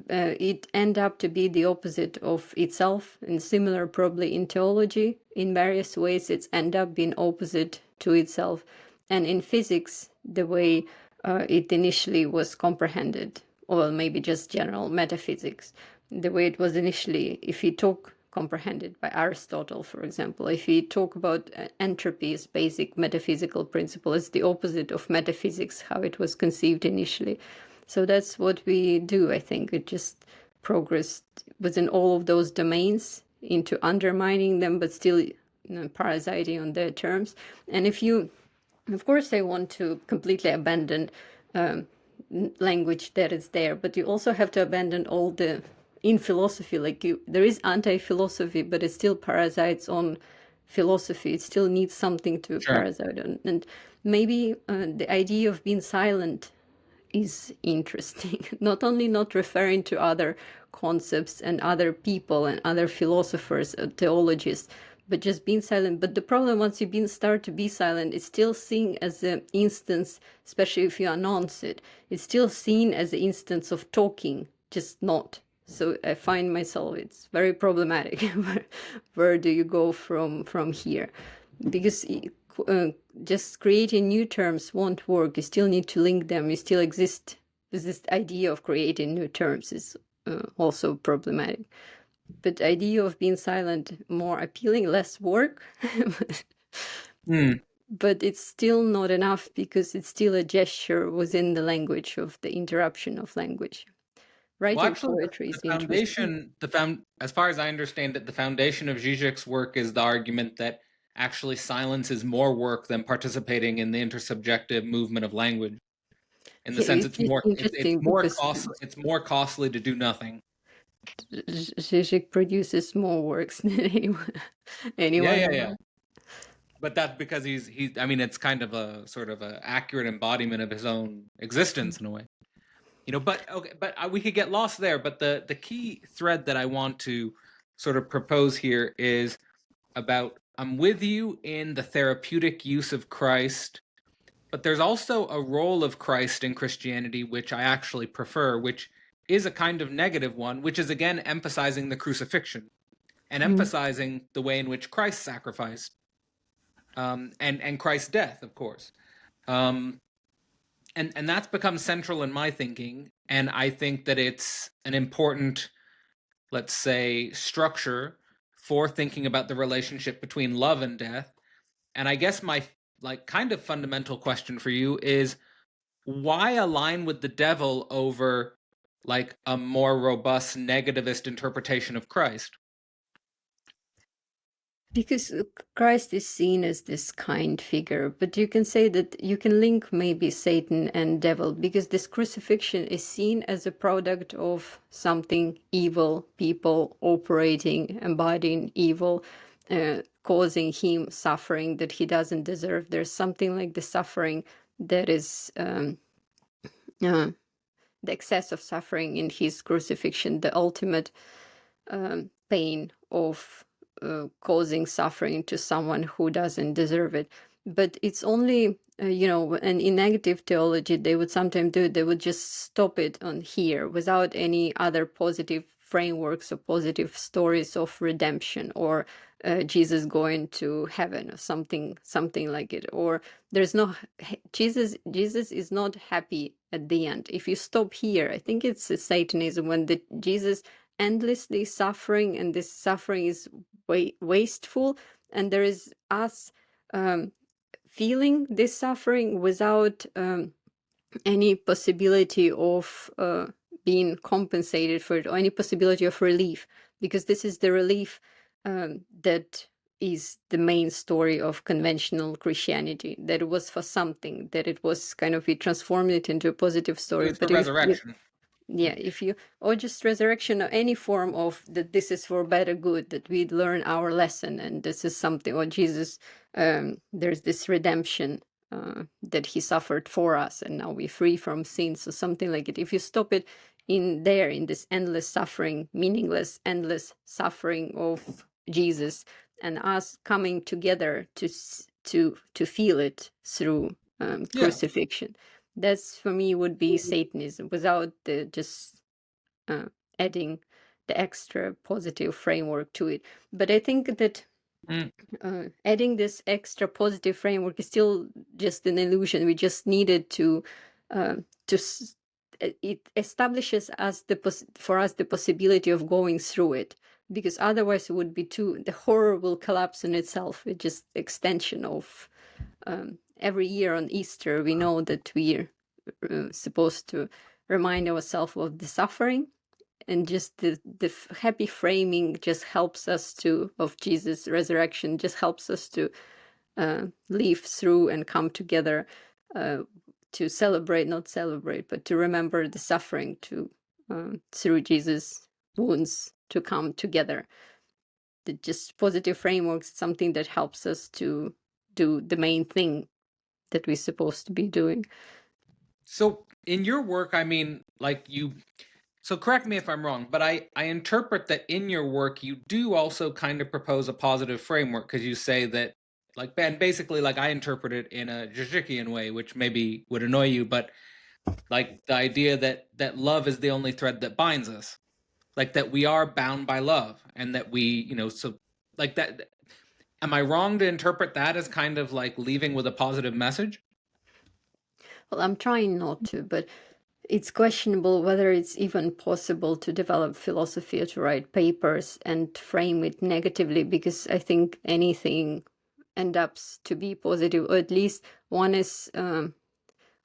it end up to be the opposite of itself, and similar probably in theology. In various ways, it's end up being opposite to itself. And in physics, the way it initially was comprehended, or maybe just general metaphysics, the way it was initially, if you talk comprehended by Aristotle, for example, if you talk about entropy as basic metaphysical principle, it's the opposite of metaphysics, how it was conceived initially. So that's what we do, I think. It just progressed within all of those domains into undermining them, but still parasiting on their terms. And if you, of course, they want to completely abandon language that is there, but you also have to abandon all the, in philosophy, like there is anti-philosophy, but it still parasites on philosophy. It still needs something to parasite on. And maybe the idea of being silent is interesting. Not only not referring to other concepts and other people and other philosophers, theologists, but just being silent. But the problem, once you start to be silent, it's still seen as an instance, especially if you announce it, it's still seen as an instance of talking, just not. So I find myself, it's very problematic. Where do you go from here? Because just creating new terms won't work. You still need to link them. You still exist. This idea of creating new terms is also problematic. But the idea of being silent, more appealing, less work. But it's still not enough, because it's still a gesture within the language of the interruption of language. Writing poetry is interesting. As far as I understand it, the foundation of Zizek's work is the argument that actually silence is more work than participating in the intersubjective movement of language. In the sense, it's more costly to do nothing. Zizek produces more works than anyone. Yeah. But that's because he's I mean, it's kind of a sort of a accurate embodiment of his own existence in a way. But we could get lost there. But the key thread that I want to sort of propose here is about, I'm with you in the therapeutic use of Christ, but there's also a role of Christ in Christianity which I actually prefer, which is a kind of negative one, which is again emphasizing the crucifixion and emphasizing the way in which Christ sacrificed, and Christ's death, of course. And that's become central in my thinking, and I think that it's an important, let's say, structure for thinking about the relationship between love and death. And I guess my kind of fundamental question for you is, why align with the devil over a more robust negativist interpretation of Christ? Because Christ is seen as this kind figure, but you can say that you can link maybe Satan and devil, because this crucifixion is seen as a product of something evil, people operating, embodying evil, causing him suffering that he doesn't deserve. There's something like the suffering that is the excess of suffering in his crucifixion, the ultimate pain of causing suffering to someone who doesn't deserve it. But it's only, and in negative theology, they would sometimes do it, they would just stop it on here without any other positive frameworks or positive stories of redemption, or Jesus going to heaven, or something like it. Or there's no, Jesus is not happy at the end. If you stop here, I think it's a Satanism, when Jesus endlessly suffering, and this suffering is wasteful, and there is us feeling this suffering without any possibility of being compensated for it, or any possibility of relief, because this is the relief that is the main story of conventional Christianity, that it was for something, that it was kind of, we transformed it into a positive story. It's the resurrection. Or just resurrection, or any form of that, this is for better good, that we learn our lesson, and this is something, or Jesus, there's this redemption that he suffered for us, and now we're free from sin. So something like it. If you stop it in this endless suffering, meaningless, endless suffering of Jesus, and us coming together to feel it through crucifixion. That's, for me, would be Satanism, without the just adding the extra positive framework to it. But I think that adding this extra positive framework is still just an illusion. We just needed to it establishes us for us the possibility of going through it, because otherwise it would be the horror will collapse in itself. It's just extension of every year on Easter we know that we're supposed to remind ourselves of the suffering, and just the happy framing just helps us of Jesus' resurrection, just helps us to live through and come together, to celebrate, not celebrate, but to remember the suffering, to through Jesus' wounds, to come together. Just positive frameworks, something that helps us to do the main thing that we're supposed to be doing. So in your work, I mean, so correct me if I'm wrong, but I interpret that in your work you do also kind of propose a positive framework, because you say that, and basically, I interpret it in a Jajikian way, which maybe would annoy you, but the idea that love is the only thread that binds us, that we are bound by love, and that we, so that. Am I wrong to interpret that as kind of leaving with a positive message? Well, I'm trying not to, but it's questionable whether it's even possible to develop philosophy or to write papers and frame it negatively, because I think anything ends up to be positive, or at least one is. But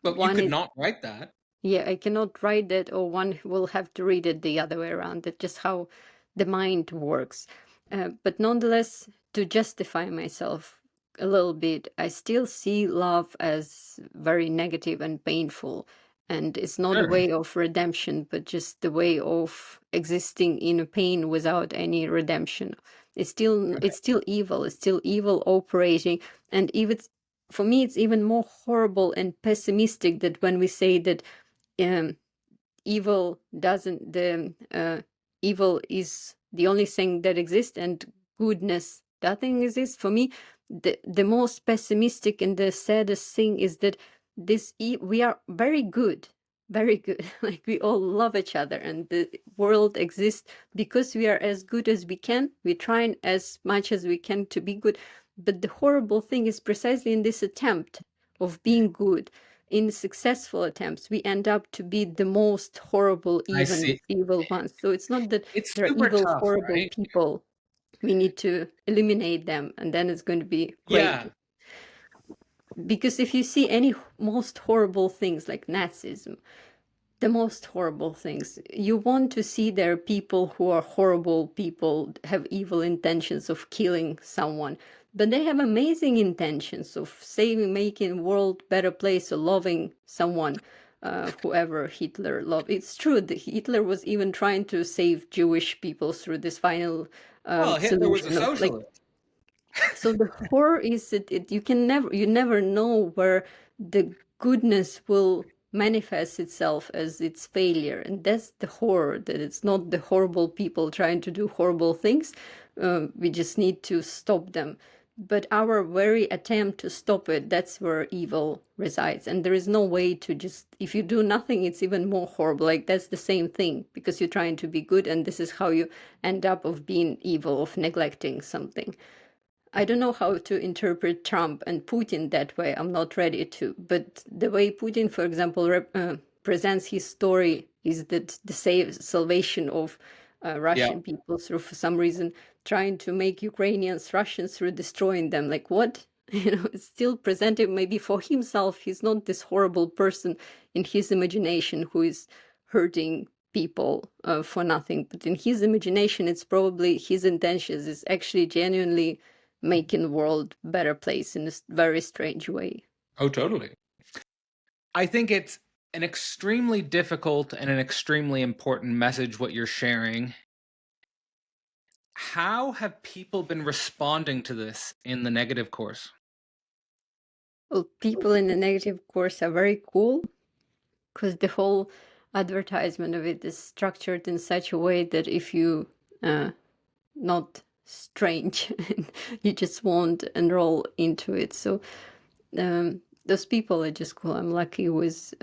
you could not write that. Yeah, I cannot write that, or one will have to read it the other way around. That's just how the mind works. But nonetheless, to justify myself a little bit, I still see love as very negative and painful. And it's not a way of redemption, but just the way of existing in pain without any redemption. It's still evil. It's still evil operating. And even for me, it's even more horrible and pessimistic that when we say that evil doesn't evil is the only thing that exists and goodness nothing exists. For me, the most pessimistic and the saddest thing is that we are very good, very good. Like, we all love each other, and the world exists because we are as good as we can. We're trying as much as we can to be good. But the horrible thing is precisely in this attempt of being good, in successful attempts, we end up to be the most horrible, evil ones. So it's not that it's there are super evil, tough, horrible right? people. We need to eliminate them, and then it's going to be great. Yeah. Because if you see any most horrible things like Nazism, the most horrible things, you want to see there are people who are horrible people, have evil intentions of killing someone, but they have amazing intentions of saving, making the world better place, or loving someone, whoever Hitler loved. It's true that Hitler was even trying to save Jewish people through this final Well, Hitler was a solution of socialist. so the horror is that you never know where the goodness will manifest itself as its failure, and that's the horror. That it's not the horrible people trying to do horrible things. We just need to stop them. But our very attempt to stop it, that's where evil resides. And there is no way to just, if you do nothing, it's even more horrible. Like, that's the same thing, because you're trying to be good, and this is how you end up of being evil, of neglecting something. I don't know how to interpret Trump and Putin that way. I'm not ready to. But the way Putin, for example, presents his story is that the salvation of Russian people through, for some reason, trying to make Ukrainians Russians through destroying them. Like, what? It's still presented maybe for himself. He's not this horrible person in his imagination who is hurting people for nothing. But in his imagination, it's probably his intentions is actually genuinely making the world a better place in a very strange way. Oh, totally. I think it's an extremely difficult and an extremely important message what you're sharing. How have people been responding to this in the negative course? Well, people in the negative course are very cool, because the whole advertisement of it is structured in such a way that if you not strange, you just won't enroll into it. So those people are just cool. I'm lucky with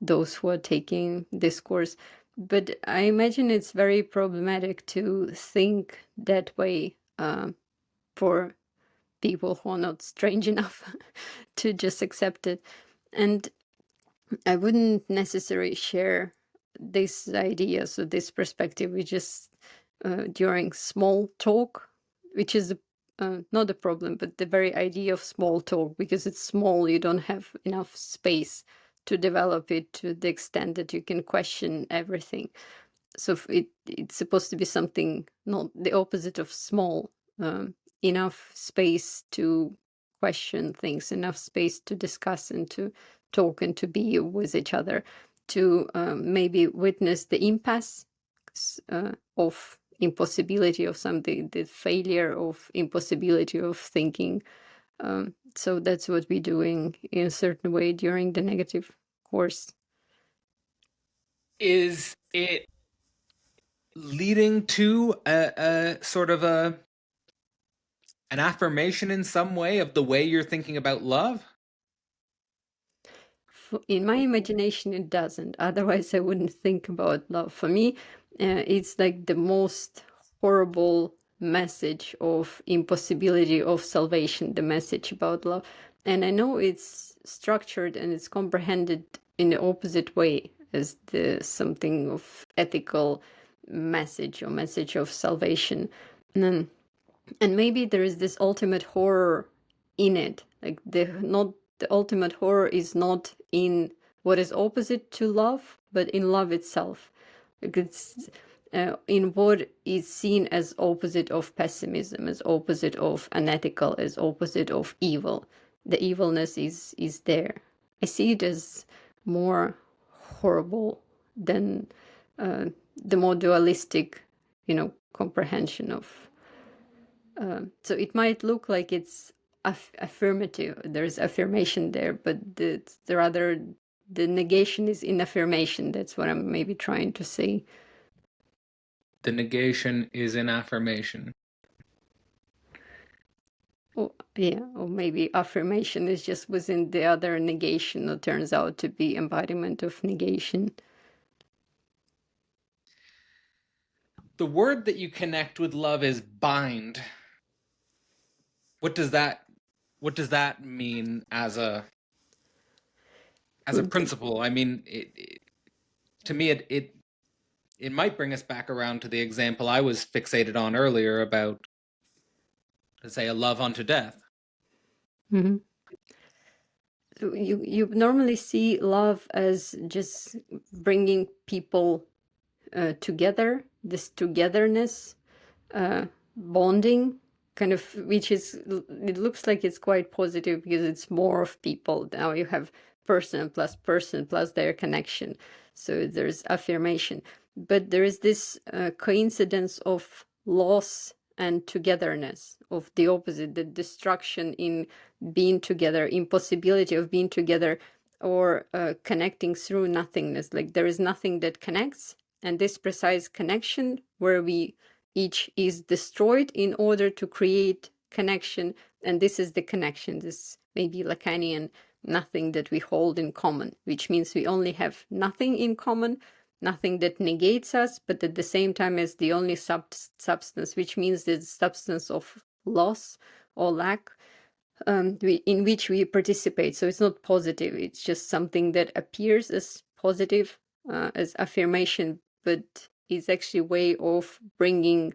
those who are taking this course. But I imagine it's very problematic to think that way for people who are not strange enough to just accept it. And I wouldn't necessarily share this idea, so this perspective, we just during small talk, which is not a problem, but the very idea of small talk, because it's small, you don't have enough space to develop it to the extent that you can question everything. So it's supposed to be something not the opposite of small, enough space to question things, enough space to discuss and to talk and to be with each other, to maybe witness the impasse of impossibility of something, the failure of impossibility of thinking. So that's what we're doing in a certain way during the negative course. Is it leading to a sort of an affirmation in some way of the way you're thinking about love? In my imagination, it doesn't. Otherwise, I wouldn't think about love. For me, it's like the most horrible message of impossibility of salvation, the message about love. And I know it's structured and it's comprehended in the opposite way as the something of ethical message or message of salvation. And maybe there is this ultimate horror in it, like the ultimate horror is not in what is opposite to love, but in love itself. Like it's in what is seen as opposite of pessimism, as opposite of unethical, as opposite of evil. The evilness is there. I see it as more horrible than the more dualistic, comprehension of. So it might look like it's affirmative. There's affirmation there, but the negation is in affirmation. That's what I'm maybe trying to say. The negation is an affirmation. Or, yeah, or maybe affirmation is just within the other negation that turns out to be embodiment of negation. The word that you connect with love is bind. What does that mean as a principle? I mean, to me, it might bring us back around to the example I was fixated on earlier about, let's say, a love unto death. Mm-hmm. So you normally see love as just bringing people together, this togetherness, bonding, kind of, which is, it looks like it's quite positive because it's more of people. Now you have person plus their connection. So there's affirmation. But there is this coincidence of loss and togetherness, of the opposite, the destruction in being together, impossibility of being together, or connecting through nothingness. Like there is nothing that connects, and this precise connection where we each is destroyed in order to create connection, and this is the connection, this maybe Lacanian nothing that we hold in common, which means we only have nothing in common, nothing that negates us, but at the same time is the only substance, which means the substance of loss or lack, in which we participate. So it's not positive, it's just something that appears as positive, as affirmation, but it's actually a way of bringing,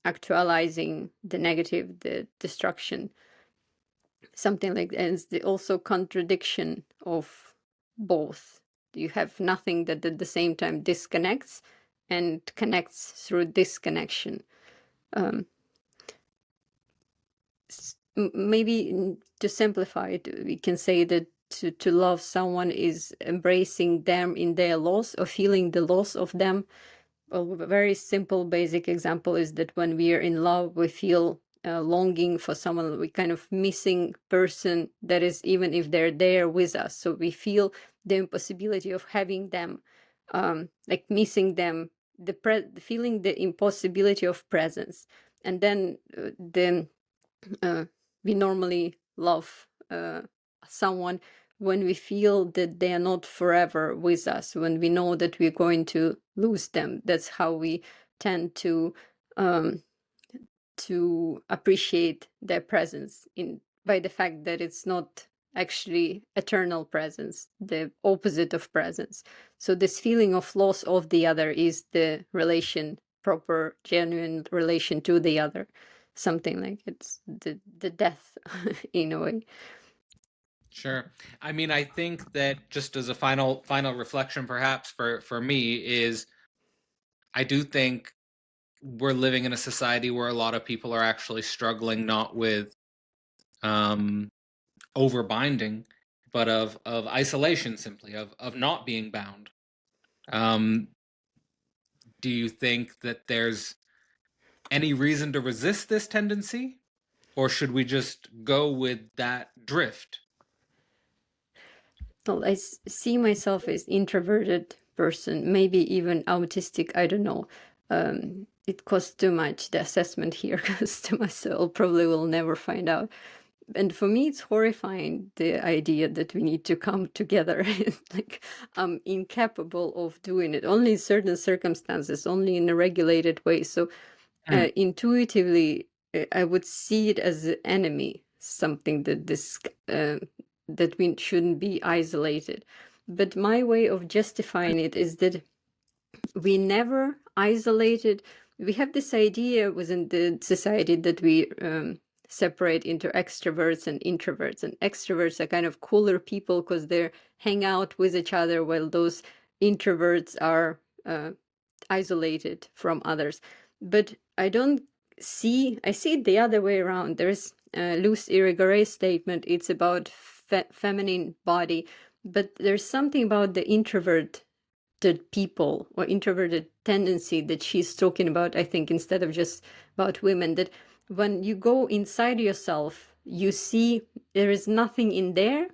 actualizing the negative, the destruction, something like that. And it's also contradiction of both. You have nothing that at the same time disconnects and connects through disconnection. Maybe to simplify it, we can say that to love someone is embracing them in their loss or feeling the loss of them. Well, a very simple, basic example is that when we are in love, we feel longing for someone, we kind of missing person that is, even if they're there with us. So we feel the impossibility of having them, like missing them, feeling the impossibility of presence. And then we normally love someone when we feel that they are not forever with us, when we know that we're going to lose them. That's how we tend to appreciate their presence, in by the fact that it's not actually eternal presence, the opposite of presence. So this feeling of loss of the other is the relation, proper, genuine relation to the other. Something like it's the death in a way. Sure. I mean, I think that just as a final reflection, perhaps for me, is I do think we're living in a society where a lot of people are actually struggling not with um, overbinding, but of isolation, simply of not being bound. Um, do you think that there's any reason to resist this tendency, or should we just go with that drift? Well, I see myself as introverted person, maybe even autistic. I don't know. It costs too much. The assessment here costs too much, so I'll probably will never find out. And for me, it's horrifying, the idea that we need to come together. It's like I'm incapable of doing it. Only in certain circumstances, only in a regulated way. So Hmm. intuitively, I would see it as an enemy, something that that we shouldn't be isolated. But my way of justifying it is that we never isolated. We have this idea within the society that we separate into extroverts and introverts, and extroverts are kind of cooler people because they hang out with each other, while those introverts are isolated from others. But I don't I see it the other way around. There's Luce Irigaray statement, it's about feminine body, but there's something about the introverted people or introverted tendency that she's talking about, I think, instead of just about women, that when you go inside yourself, you see there is nothing in there.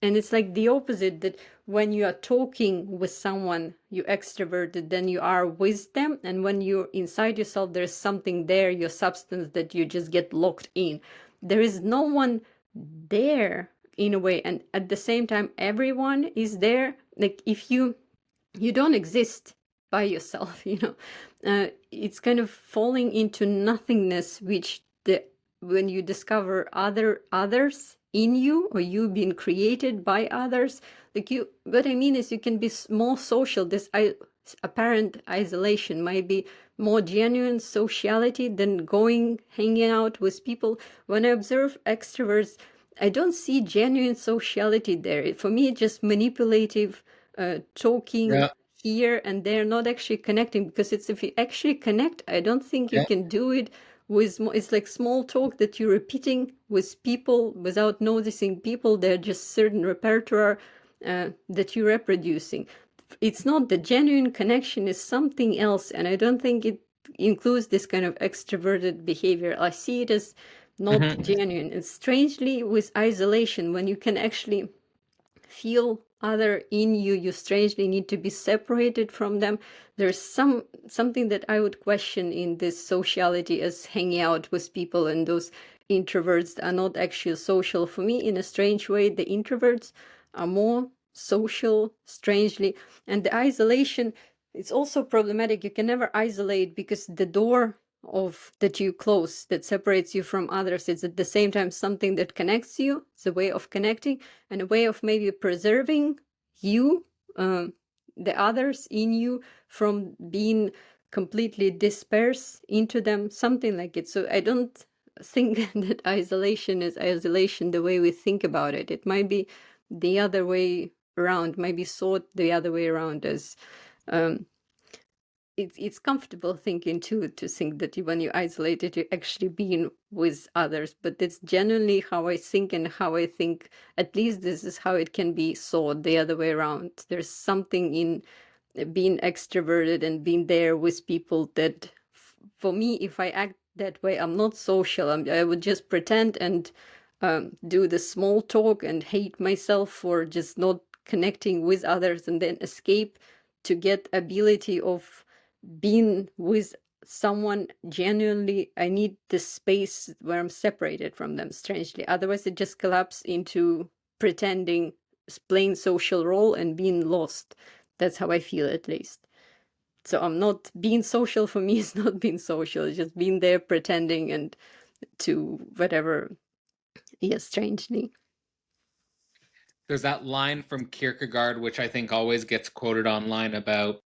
And it's like the opposite, that when you are talking with someone, you extroverted, then you are with them. And when you're inside yourself, there's something there, your substance, that you just get locked in. There is no one there in a way. And at the same time, everyone is there. Like if you don't exist by yourself, it's kind of falling into nothingness, which when you discover others in you, or you being created by others, like you what I mean is you can be more social. This apparent isolation might be more genuine sociality than hanging out with people. When I observe extroverts, I don't see genuine sociality there. For me, it's just manipulative, talking Yeah. here and there, not actually connecting. Because if you actually connect, I don't think you Yeah. can do it with it's like small talk that you're repeating with people without noticing people. They're just certain repertoire that you're reproducing. It's not the genuine connection, is something else, and I don't think it includes this kind of extroverted behavior. I see it as not Hmm. genuine. And strangely, with isolation, when you can actually feel other in you, you strangely need to be separated from them. There's something that I would question in this sociality as hanging out with people, and those introverts are not actually social. For me, in a strange way, the introverts are more social, strangely. And the isolation, it's also problematic. You can never isolate, because the door of that you close, that separates you from others, it's at the same time something that connects you. It's a way of connecting, and a way of maybe preserving you, the others in you, from being completely dispersed into them, something like it. So I don't think that isolation is isolation the way we think about it. It might be the other way around, might be thought the other way around, as it's comfortable thinking too, to think that when you isolate it, you're actually being with others. But it's genuinely how I think, and how I think, at least this is how it can be thought the other way around. There's something in being extroverted and being there with people that, for me, if I act that way, I'm not social. I would just pretend and do the small talk and hate myself for just not connecting with others, and then escape to get ability of being with someone genuinely. I need the space where I'm separated from them, strangely. Otherwise, it just collapses into pretending plain social role and being lost. That's how I feel, at least. So I'm not being social. For me, is not being social. It's just being there pretending and to whatever. Yes, strangely. There's that line from Kierkegaard, which I think always gets quoted online about,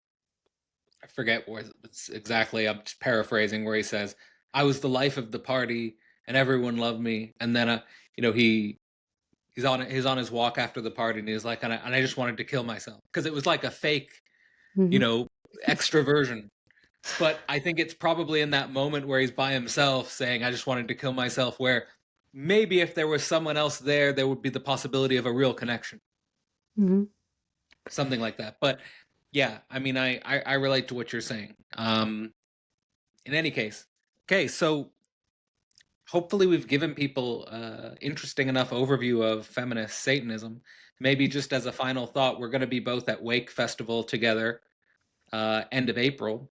I forget what it's exactly, I'm just paraphrasing, where he says, I was the life of the party and everyone loved me. And then, he's on his walk after the party and he's like, and I just wanted to kill myself because it was like a fake, Mm-hmm. extroversion. But I think it's probably in that moment where he's by himself saying, I just wanted to kill myself, where maybe if there was someone else there, there would be the possibility of a real connection. Mm-hmm. Something like that. But yeah, I mean, I relate to what you're saying. In any case, okay, so hopefully we've given people interesting enough overview of feminist Satanism. Maybe just as a final thought, we're going to be both at Wake Festival together, end of April,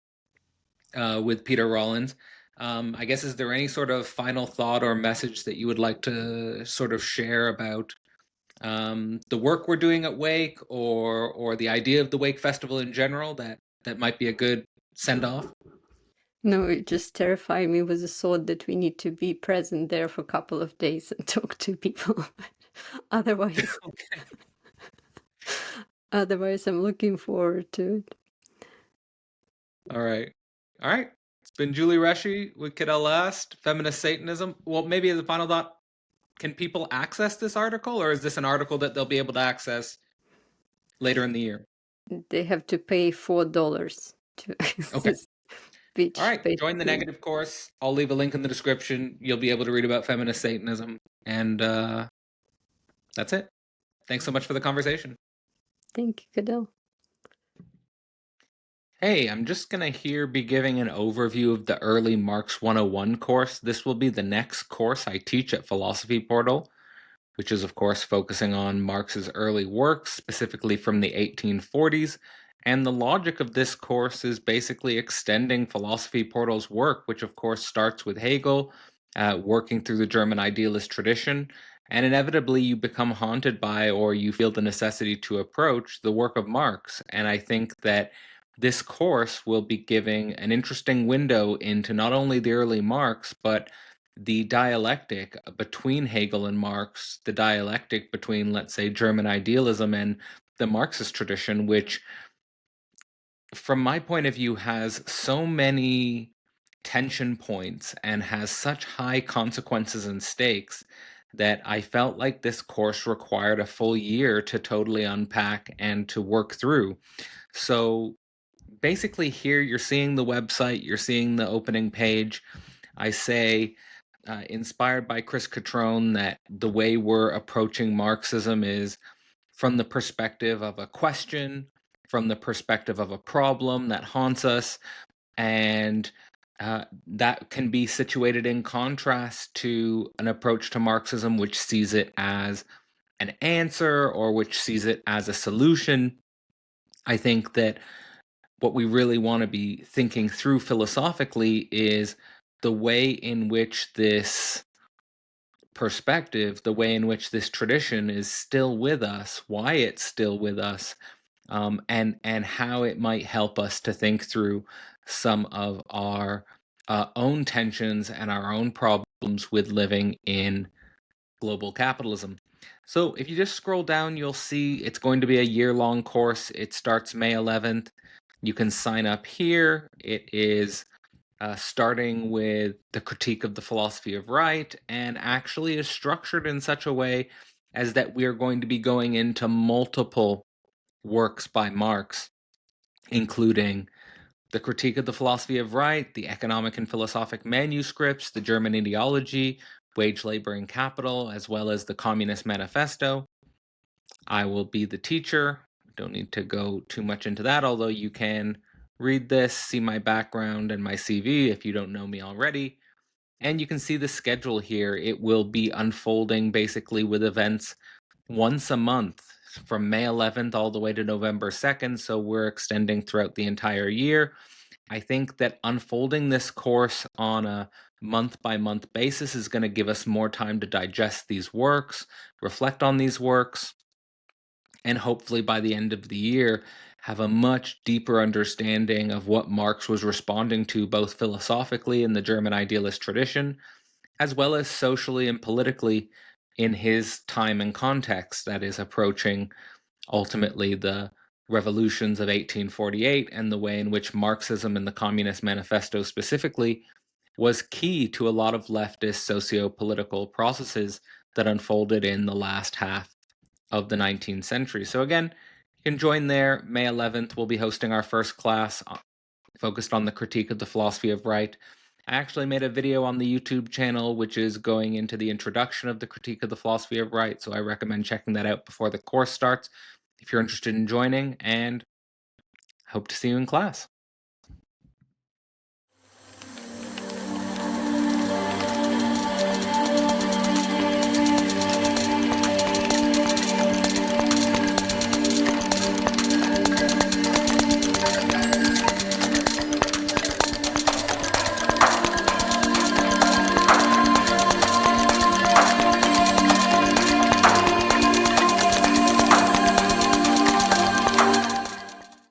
with Peter Rollins. I guess, is there any sort of final thought or message that you would like to sort of share about the work we're doing at Wake, or the idea of the Wake Festival in general, that might be a good send off? No, it just terrified me with the thought that we need to be present there for a couple of days and talk to people. Otherwise, Okay. otherwise, I'm looking forward to it. All right. All right. It's been Julie Reshe with Kid Last, Feminist Satanism. Well, maybe as a final thought, can people access this article, or is this an article that they'll be able to access later in the year? They have to pay $4 to Okay. access, All which right. Join the basically, negative course. I'll leave a link in the description. You'll be able to read about feminist Satanism. And that's it. Thanks so much for the conversation. thank you, Cadell. Hey, I'm just going to here be giving an overview of the early Marx 101 course. This will be the next course I teach at Philosophy Portal, which is, of course, focusing on Marx's early works, specifically from the 1840s. And the logic of this course is basically extending Philosophy Portal's work, which, of course, starts with Hegel, working through the German idealist tradition. And inevitably, you become haunted by, or you feel the necessity to approach, the work of Marx. And I think that this course will be giving an interesting window into not only the early Marx, but the dialectic between Hegel and Marx, the dialectic between, let's say, German idealism and the Marxist tradition, which, from my point of view, has so many tension points and has such high consequences and stakes that I felt like this course required a full year to totally unpack and to work through. So basically, here you're seeing the website, you're seeing the opening page. I say, inspired by Chris Catrone, that the way we're approaching Marxism is from the perspective of a question, from the perspective of a problem that haunts us, and that can be situated in contrast to an approach to Marxism which sees it as an answer or which sees it as a solution. I think that what we really want to be thinking through philosophically is the way in which this perspective, the way in which this tradition is still with us, why it's still with us, and how it might help us to think through some of our own tensions and our own problems with living in global capitalism. So if you just scroll down, you'll see it's going to be a year-long course. It starts May 11th. You can sign up here. It is starting with the critique of the philosophy of right, and actually is structured in such a way as that we are going to be going into multiple works by Marx, including the critique of the philosophy of right, the economic and philosophic manuscripts, the German ideology, wage, labor, and capital, as well as the Communist Manifesto. I will be the teacher. Don't need to go too much into that, although you can read this, see my background and my CV if you don't know me already. And you can see the schedule here. It will be unfolding basically with events once a month from May 11th all the way to November 2nd. So we're extending throughout the entire year. I think that unfolding this course on a month by month basis is going to give us more time to digest these works, reflect on these works, and hopefully by the end of the year have a much deeper understanding of what Marx was responding to, both philosophically in the German idealist tradition, as well as socially and politically in his time and context, that is approaching ultimately the revolutions of 1848 and the way in which Marxism and the Communist Manifesto specifically was key to a lot of leftist socio-political processes that unfolded in the last half of the 19th century. So again, you can join there. May 11th, we'll be hosting our first class focused on the critique of the philosophy of right. I actually made a video on the YouTube channel, which is going into the introduction of the critique of the philosophy of right, so I recommend checking that out before the course starts if you're interested in joining, and hope to see you in class.